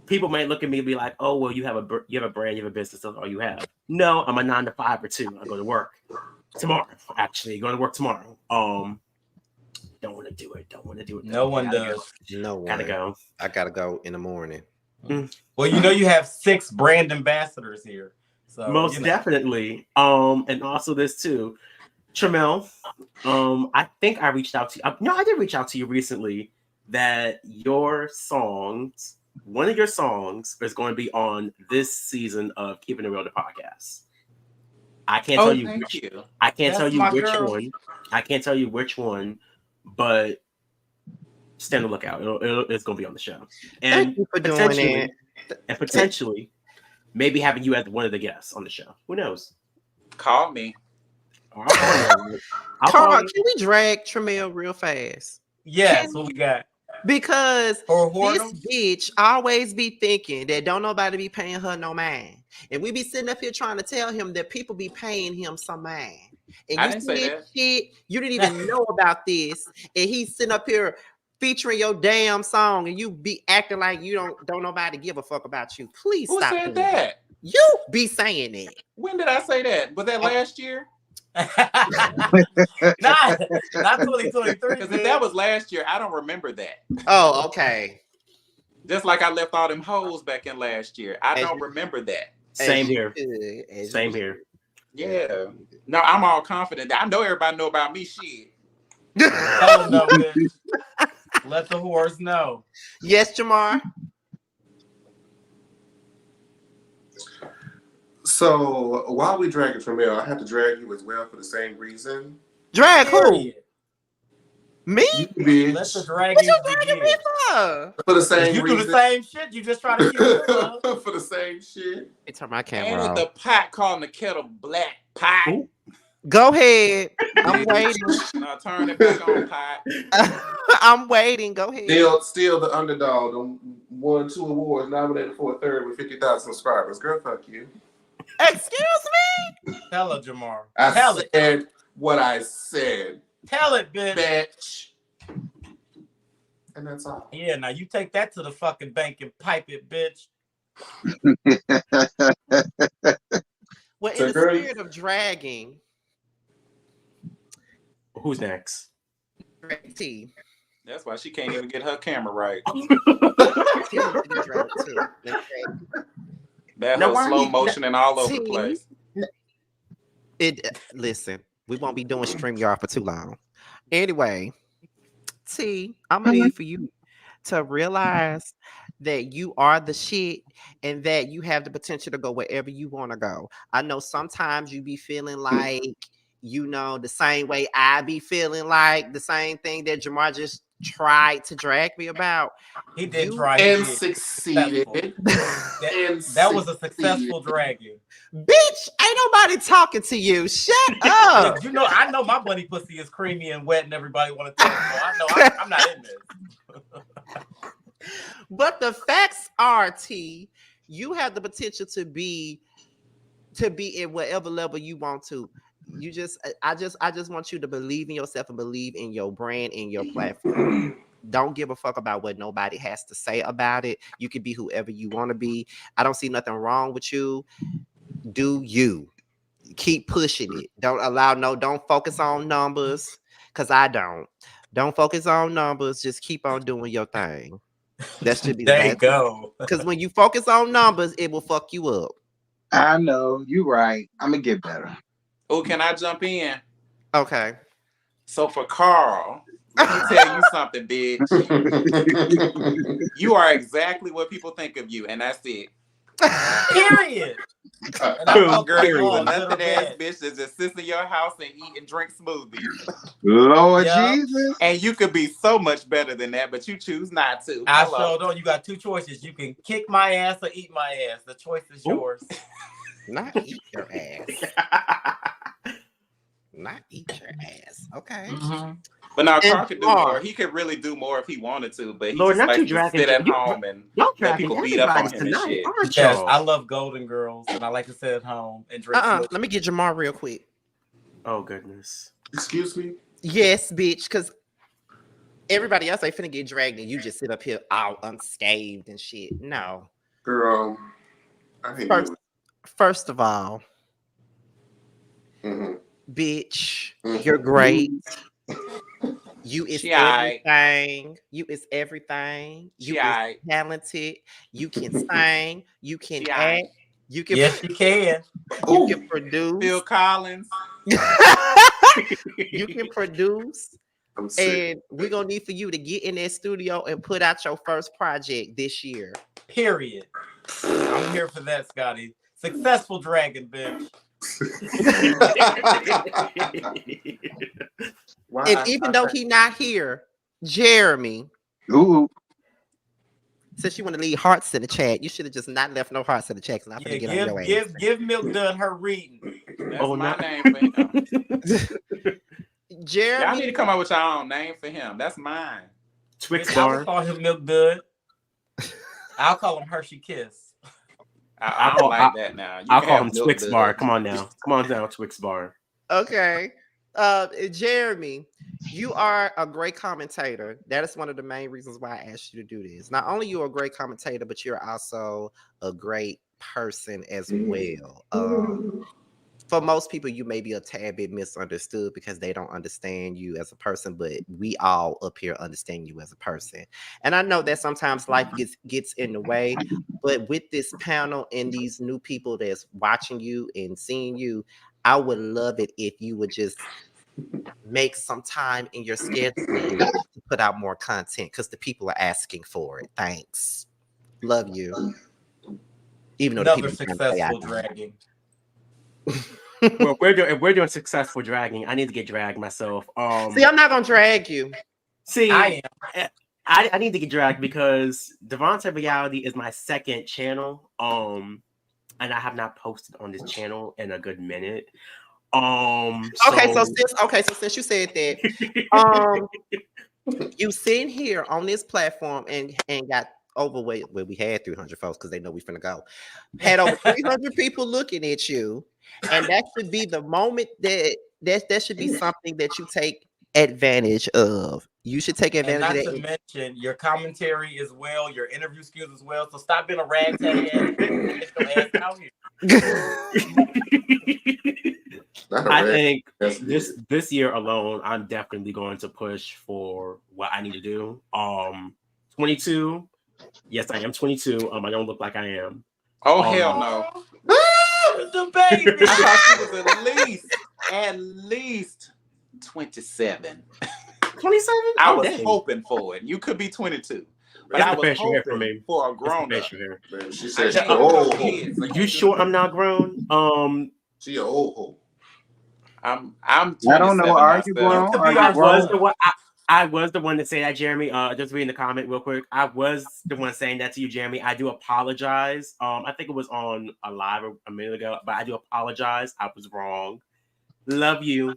people might look at me and be like, "Oh, well, you have a brand, you have a business. That's all you have." No, I'm a 9 to 5 or 2. I go to work tomorrow. Actually, going to work tomorrow. Don't want to do it. Don't want to do it. No one does. No one. Gotta go. I gotta go in the morning. Well, you know you have 6 brand ambassadors here. So Most definitely. And also this too, Tramel. I think I reached out to you. No, I did reach out to you recently. That your songs, one of your songs, is going to be on this season of Keeping It Real, the podcast. I can't tell you which. I can't tell you which one. I can't tell you which one, but stand on the lookout. It's going to be on the show. And Thank you for doing it. And potentially, maybe having you as one of the guests on the show. Who knows? Call me. Carl, can we drag Tramel real fast? Yes, what we got? Because this bitch always be thinking that don't nobody be paying her no mind. And we be sitting up here trying to tell him that people be paying him some mind. And I you didn't see say this that. shit, you didn't even know about this. And he's sitting up here featuring your damn song and you be acting like you don't nobody give a fuck about you. Please Who stop said doing that? You be saying it. When did I say that? Was that last year? not 2023. Because if that was last year, I don't remember that. Oh, okay. Just like I left all them hoes back in last year. I don't remember that. Same here. Same here. Yeah. No, I'm all confident. I know everybody know about me. Shit. Tell them no, bitch. Let the whores know. Yes, Jamar. So while we drag it from there, I have to drag you as well for the same reason. Drag who? Me? Bitch. Let the dragon What you dragging me for? For the same you reason. do the same shit. You just try to keep it For the same shit. Hey, turn my camera And off. the pot calling the kettle black pot. Go ahead. I'm waiting. Turn it back on, pot. I'm waiting. Go ahead. Still the underdog. Won 2 awards, nominated for a third with 50,000 subscribers. Girl, fuck you. Excuse me? Tell her, Jamar. I said what I said. Tell it, bitch. And that's all. Yeah, now you take that to the fucking bank and pipe it, bitch. Well, in the spirit of dragging. Who's next? T. That's why she can't even get her camera right. That whole slow motion and all over the place. Listen, we won't be doing StreamYard for too long. Anyway, T, I'm gonna need for you to realize that you are the shit and that you have the potential to go wherever you want to go. I know sometimes you be feeling like, you know, the same way I be feeling like, the same thing that Jamar just tried to drag me about. He did try and succeeded. That was a successful dragging. Bitch, ain't nobody talking to you. Shut up. You know, I know my bunny pussy is creamy and wet and everybody want to take it. So I know I'm not in this. But the facts are, T, you have the potential to be in whatever level you want to. I just want you to believe in yourself and believe in your brand and your platform. Don't give a fuck about what nobody has to say about it. You can be whoever you want to be. I don't see nothing wrong with you. Do you. Keep pushing it. Don't focus on numbers, because I don't focus on numbers. Just keep on doing your thing. That should be there you go. Because when you focus on numbers, it will fuck you up. I know, you're right. I'm gonna get better. Oh, can I jump in? Okay. So for Carl, Let me tell you something, bitch. You are exactly what people think of you, and that's it. Period. And I fuck Girl, with you all a good or nothing ass bad. bitch that just sits in your house and eat and drink smoothies. Lord Yup. Jesus. And you could be so much better than that, but you choose not to. I Hello. sure don't. You got two choices. You can kick my ass or eat my ass. The choice is yours. Not eat your ass. Not eat your ass. Okay. Mm-hmm. But now And Carl could do Jamar. more. He could really do more if he wanted to, but he Lord, just not likes you to dragging sit at you- home and Y'all let dragging people beat up on everybody's him and tonight, shit. aren't Yes, y'all? I love Golden Girls, and I like to sit at home and drink smoothies. Let me get Jamar real quick. Oh goodness. Excuse me? Yes, bitch, because everybody else ain't finna get dragged and you just sit up here all unscathed and shit. No. Girl, I hate First, you. first of all, Mhm. bitch, Mhm. you're great. You is She aight. everything. You is everything. You She is aight. talented. You can sing. You can She act. aight. You can. Yes, you can. You can Ooh, produce. Phil Collins. You can produce. I'm sick. And we're gonna need for you to get in that studio and put out your first project this year. Period. I'm here for that, Scotty. Successful dragon, bitch. Why And I- even though he not here, Jeremy, Ooh. since you want to leave hearts in the chat, you should have just not left no hearts in the chat. Cause I'm not Yeah, gonna get on your ass. give Milk Dud her reading. That's Oh, my no. name for him. Y'all Jeremy, need to come up with your own name for him. That's mine. Twix Bitch, I would bar. call him Milk Dud. I'll call him Hershey Kiss. I don't like that now. You I'll can call have him Milk Twix Dud. bar. Come on now. Come on down, Twix bar. okay. Jeremy, you are a great commentator. That is one of the main reasons why I asked you to do this. Not only you're a great commentator, but you're also a great person as well. For most people, you may be a tad bit misunderstood because they don't understand you as a person, but we all up here understand you as a person. And I know that sometimes life gets in the way, but with this panel and these new people that's watching you and seeing you, I would love it if you would just make some time in your schedule to put out more content because the people are asking for it. Thanks. Love you. Even though the Another people are trying to say I successful don't. dragging. Well, if we're doing successful dragging, I need to get dragged myself. See, I'm not gonna drag you. See, I am. I need to get dragged because Devontae Reality is my second channel. And I have not posted on this channel in a good minute. Okay, so since you said that, you sitting here on this platform and got overweight. Well, we had 300 folks because they know we finna go. Had over 300 people looking at you, and that should be the moment that should be something that you take advantage of. You should take And advantage not of to that. mention your commentary as well, your interview skills as well. So stop being a ragtag ass bitch and get your ass out here. Not a I red. think That's this year alone, I'm definitely going to push for what I need to do. 22. Yes, I am 22. I don't look like I am. Oh, hell no. The baby. I thought she was at least 27. 27? I was dang. hoping for it. You could be 22. But It's I the was facial hair for hoping me. for a It's the grown up. facial hair. Man, she I said, can't she have old no hoe. kids. I You can't sure do I'm not grown? She a old hoe. I'm I 27 don't know. Are you myself. grown? could Are be you I our was grown? the one. I was the one to say that, Jeremy. Just reading the comment real quick. I was the one saying that to you, Jeremy. I do apologize. I think it was on a live a minute ago, but I do apologize. I was wrong. Love you.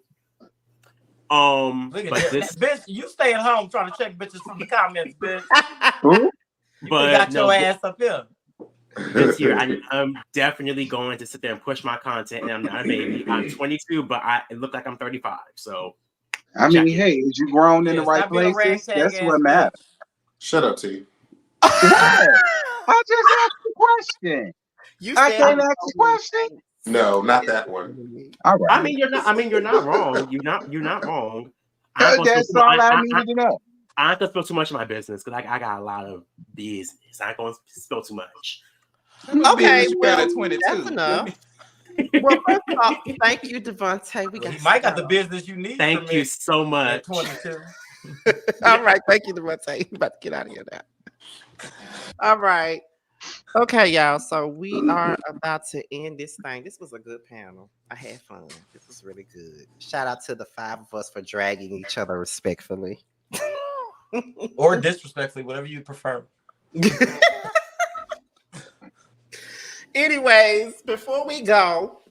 Look at But that. this, Bitch, you stay at home trying to check bitches from the comments, bitch. Who? You But got no, your ass up here. this year I'm definitely going to sit there and push my content. And I'm not a baby. I'm 22, but it look like I'm 35. So I check mean, it. hey, is you grown in the Yeah, right stop being a places? ragtag That's ass what bitch. matters. Shut up, T. What? I just asked the question. You I said can't it ask so the many question. times. No, not that one. All right. I mean, you're not wrong. You're not wrong. I ain't gonna spill That's too much. all I needed to know. I ain't gonna spill too much of my business because I got a lot of business. I ain't gonna spill too much. Okay, You well, got at 22. that's enough. Well, first of all, thank you, Devontae. We got You might got the so- business you need Thank from you it so at much. 22. All right, thank you, Devontae. You about to get out of here now. All right. Okay, y'all. So we are about to end this thing. This was a good panel. I had fun. This was really good. Shout out to the 5 of us for dragging each other respectfully. Or disrespectfully, whatever you prefer. Anyways, before we go,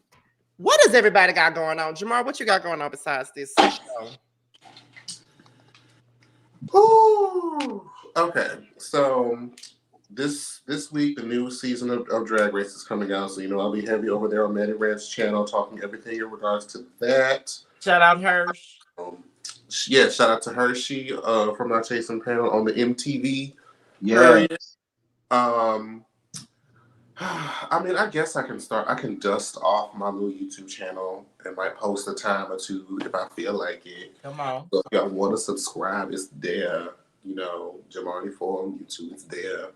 what does everybody got going on? Jamar, what you got going on besides this show? Ooh. Okay, so this week the new season of Drag Race is coming out, so I'll be heavy over there on Maddie Rand's channel, talking everything in regards to that. Shout out Hirsch. Yeah, shout out to Hershey from our Chasing panel on the MTV. Yeah. I mean, I guess I can dust off my little YouTube channel and might post a time or two if I feel like it. Come on. So if y'all want to subscribe, it's there. Jamar on YouTube, it's there.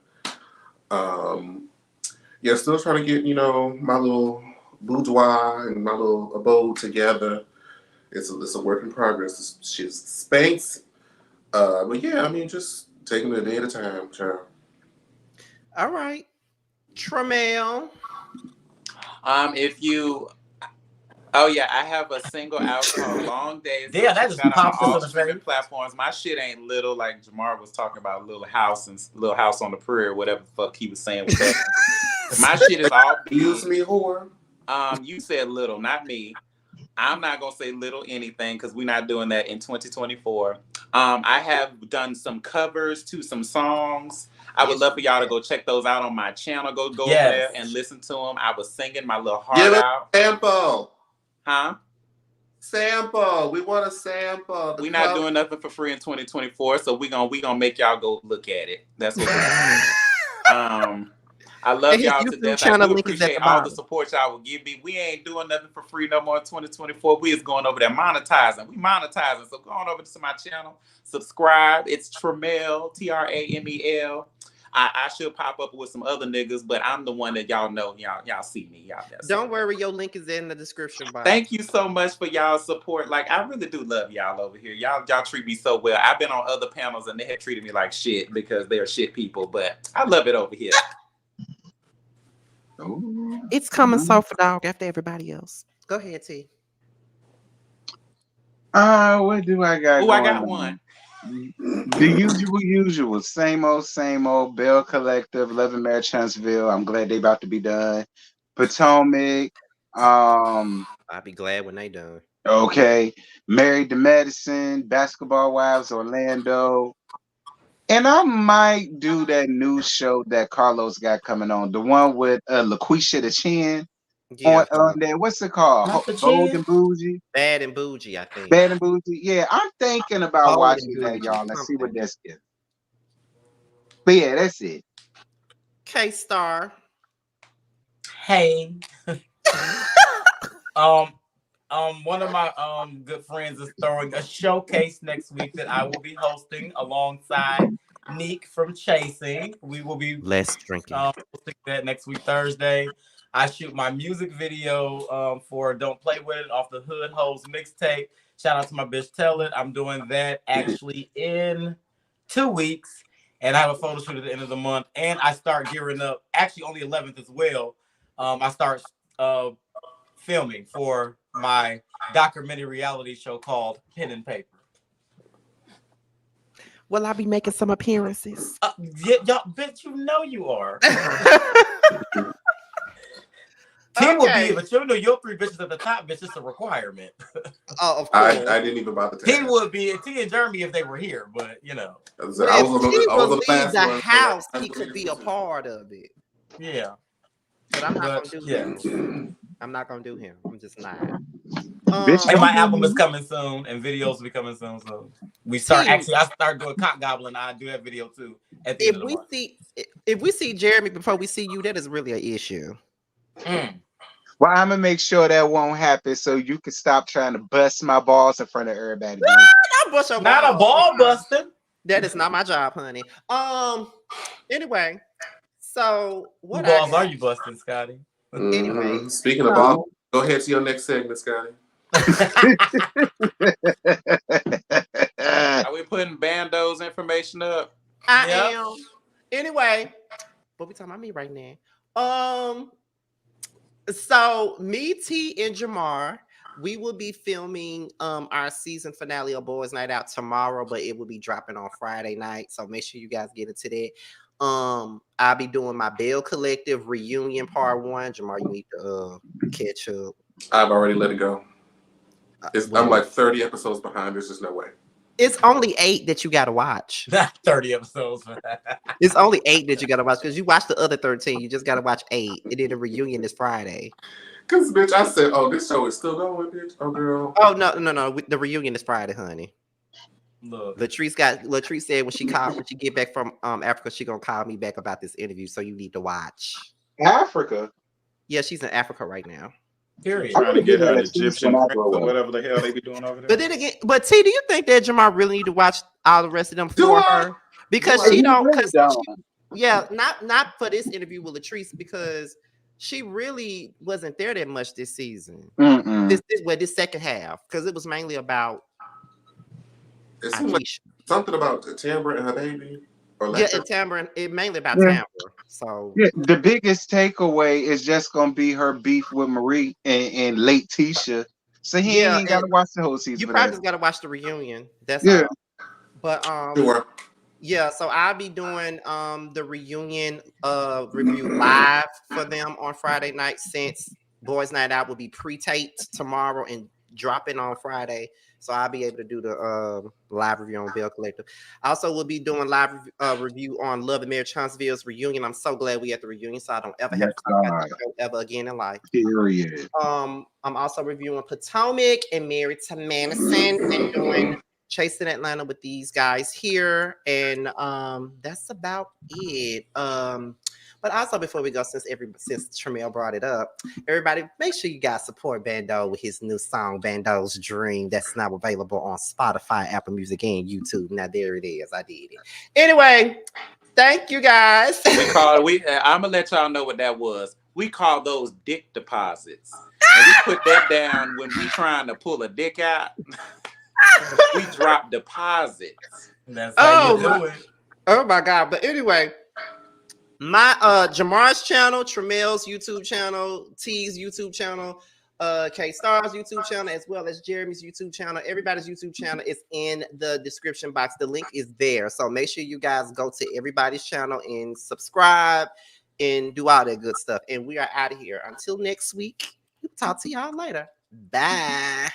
Yeah, still trying to get, my little boudoir and my little abode together. It's a work in progress. She's space. But yeah, I mean, just taking it a day at a time, child. All right. Tramel. I have a single out called Long Days. Yeah, that just pops on all into the streaming face. platforms. My shit ain't little like Jamar was talking about, Little House on the Prairie, whatever the fuck he was saying with that. My shit is all big. Use me, whore. You said little, not me. I'm not gonna say little anything because we're not doing that in 2024. I have done some covers to some songs. I would love for y'all to go check those out on my channel. Go over there and listen to them. I was singing my little heart out. Sample. Huh? Sample. We want a sample. We're not doing nothing for free in 2024, so we gonna make y'all go look at it. That's what we're doing. I love y'all to death. I do appreciate all the support y'all will give me. We ain't doing nothing for free no more in 2024. We is going over there monetizing. We monetizing. So go on over to my channel, subscribe. It's Tramel, Tramel. I should pop up with some other niggas, but I'm the one that y'all know. Y'all see me. Don't worry, your link is in the description box. Thank you so much for y'all support. Like, I really do love y'all over here. Y'all treat me so well. I've been on other panels and they have treated me like shit because they're shit people, but I love it over here. It's coming soft dog after everybody else. Go ahead, T. What do I got? Oh, I got one. The usual, same old. Bell Collective, Love and Marriage Huntsville. I'm glad they about to be done. Potomac. I'll be glad when they done. Okay. Married to Medicine, Basketball Wives, Orlando. And I might do that new show that Carlos got coming on, the one with LaQuisha the Chin. Yeah. On there. What's it called? Bold and Bougie? Bad and Bougie, I think. Bad and Bougie. Yeah, I'm thinking about Bold watching and that, Bougie, y'all. Let's see what something. that's getting. But yeah, that's it. K-Star. Hey. One of my good friends is throwing a showcase next week that I will be hosting alongside Neek from Chasing. We will be less drinking. Hosting that next week, Thursday. I shoot my music video for Don't Play With It off the Hood Hoes mixtape. Shout out to my bitch Tell It. I'm doing that actually in 2 weeks. And I have a photo shoot at the end of the month. And I start gearing up, actually on the 11th as well. I start filming for my documentary reality show called Pen and Paper. Will I be making some appearances? Y'all, bitch, you know you are. T will be, but you know your 3 bitches at the top, bitch, it's a requirement. Oh, of course. I didn't even bother to T would be, T and Jeremy if they were here, but you know. If he will leave the house, he could be a part of it. Yeah. But I'm not gonna do him. I'm not gonna do him. I'm just not. And my album is coming soon, and videos will be coming soon. So we start. Actually, I start doing Cock Goblin. I do that video too. At the end of the month. If we see Jeremy before we see you, that is really an issue. Well, I'm gonna make sure that won't happen, so you can stop trying to bust my balls in front of everybody. Not a ball busting. That is not my job, honey. Anyway, so what balls are you busting, Scotty? Anyway, speaking of balls, go ahead to your next segment, Scotty. I we putting Bando's information up? I Yep. am. Anyway, what we talking about me right now? So me, T, and Jamar, we will be filming our season finale of Boys Night Out tomorrow, but it will be dropping on Friday night. So make sure you guys get into that. I'll be doing my Bell Collective reunion part 1. Jamar, you need to catch up. I've already let it go. Well, I'm like 30 episodes behind. There's just no way. it's only 8 that you gotta watch. Not 30 episodes. It's only 8 that you gotta watch because you watched the other 13. You just gotta watch 8. And then the reunion is Friday. Cause bitch, I said, oh, this show is still going, bitch. Oh girl. Oh no. The reunion is Friday, honey. Look. Latrice said when she get back from Africa, she gonna call me back about this interview. So you need to watch. Africa. Yeah, she's in Africa right now. Period. Trying to get her an When Egyptian I prince grow or up. whatever the hell they be doing over there. But then again, T, do you think that Jamar really need to watch all the rest of them Do for I? her? Because Do I? she You don't. really 'Cause don't. yeah, not for this interview with Latrice because she really wasn't there that much this season. Mm-mm. This second half because it was mainly about It seems like Akeisha. something about Tambra and her baby. Or Yeah, like and Tamara, it mainly about Yeah. Tamara. So Yeah, the biggest takeaway is just gonna be her beef with Marie and late Tisha. So he yeah, ain't gotta and watch the whole season you for probably that. just gotta watch the reunion. That's Yeah. all. But sure. yeah, so I'll be doing the reunion review live for them on Friday night since Boys Night Out will be pre-taped tomorrow and dropping on Friday. So I'll be able to do the live review on Bell Collective. I also will be doing live review on Love and Marriage Huntsville's reunion. I'm so glad we at the reunion, so I don't ever have to talk about the show ever again in life. Period. I'm also reviewing Potomac and Married to Madison and doing Chasing Atlanta with these guys here. And that's about it. But also before we go, since Tramel brought it up, everybody make sure you guys support Bando with his new song Bando's Dream. That's now available on Spotify, Apple Music, and YouTube. Now there it is. I did it. Anyway, thank you guys. I'm gonna let y'all know what that was. We call those dick deposits. And we put that down when we trying to pull a dick out. We drop deposits. That's how you do it. Oh my God. But anyway, my Jamar's channel, Tramel's YouTube channel, T's YouTube channel, K Star's YouTube channel, as well as Jeremy's YouTube channel. Everybody's YouTube channel is in the description box. The link is there. So make sure you guys go to everybody's channel and subscribe and do all that good stuff. And we are out of here. Until next week, we'll talk to y'all later. Bye.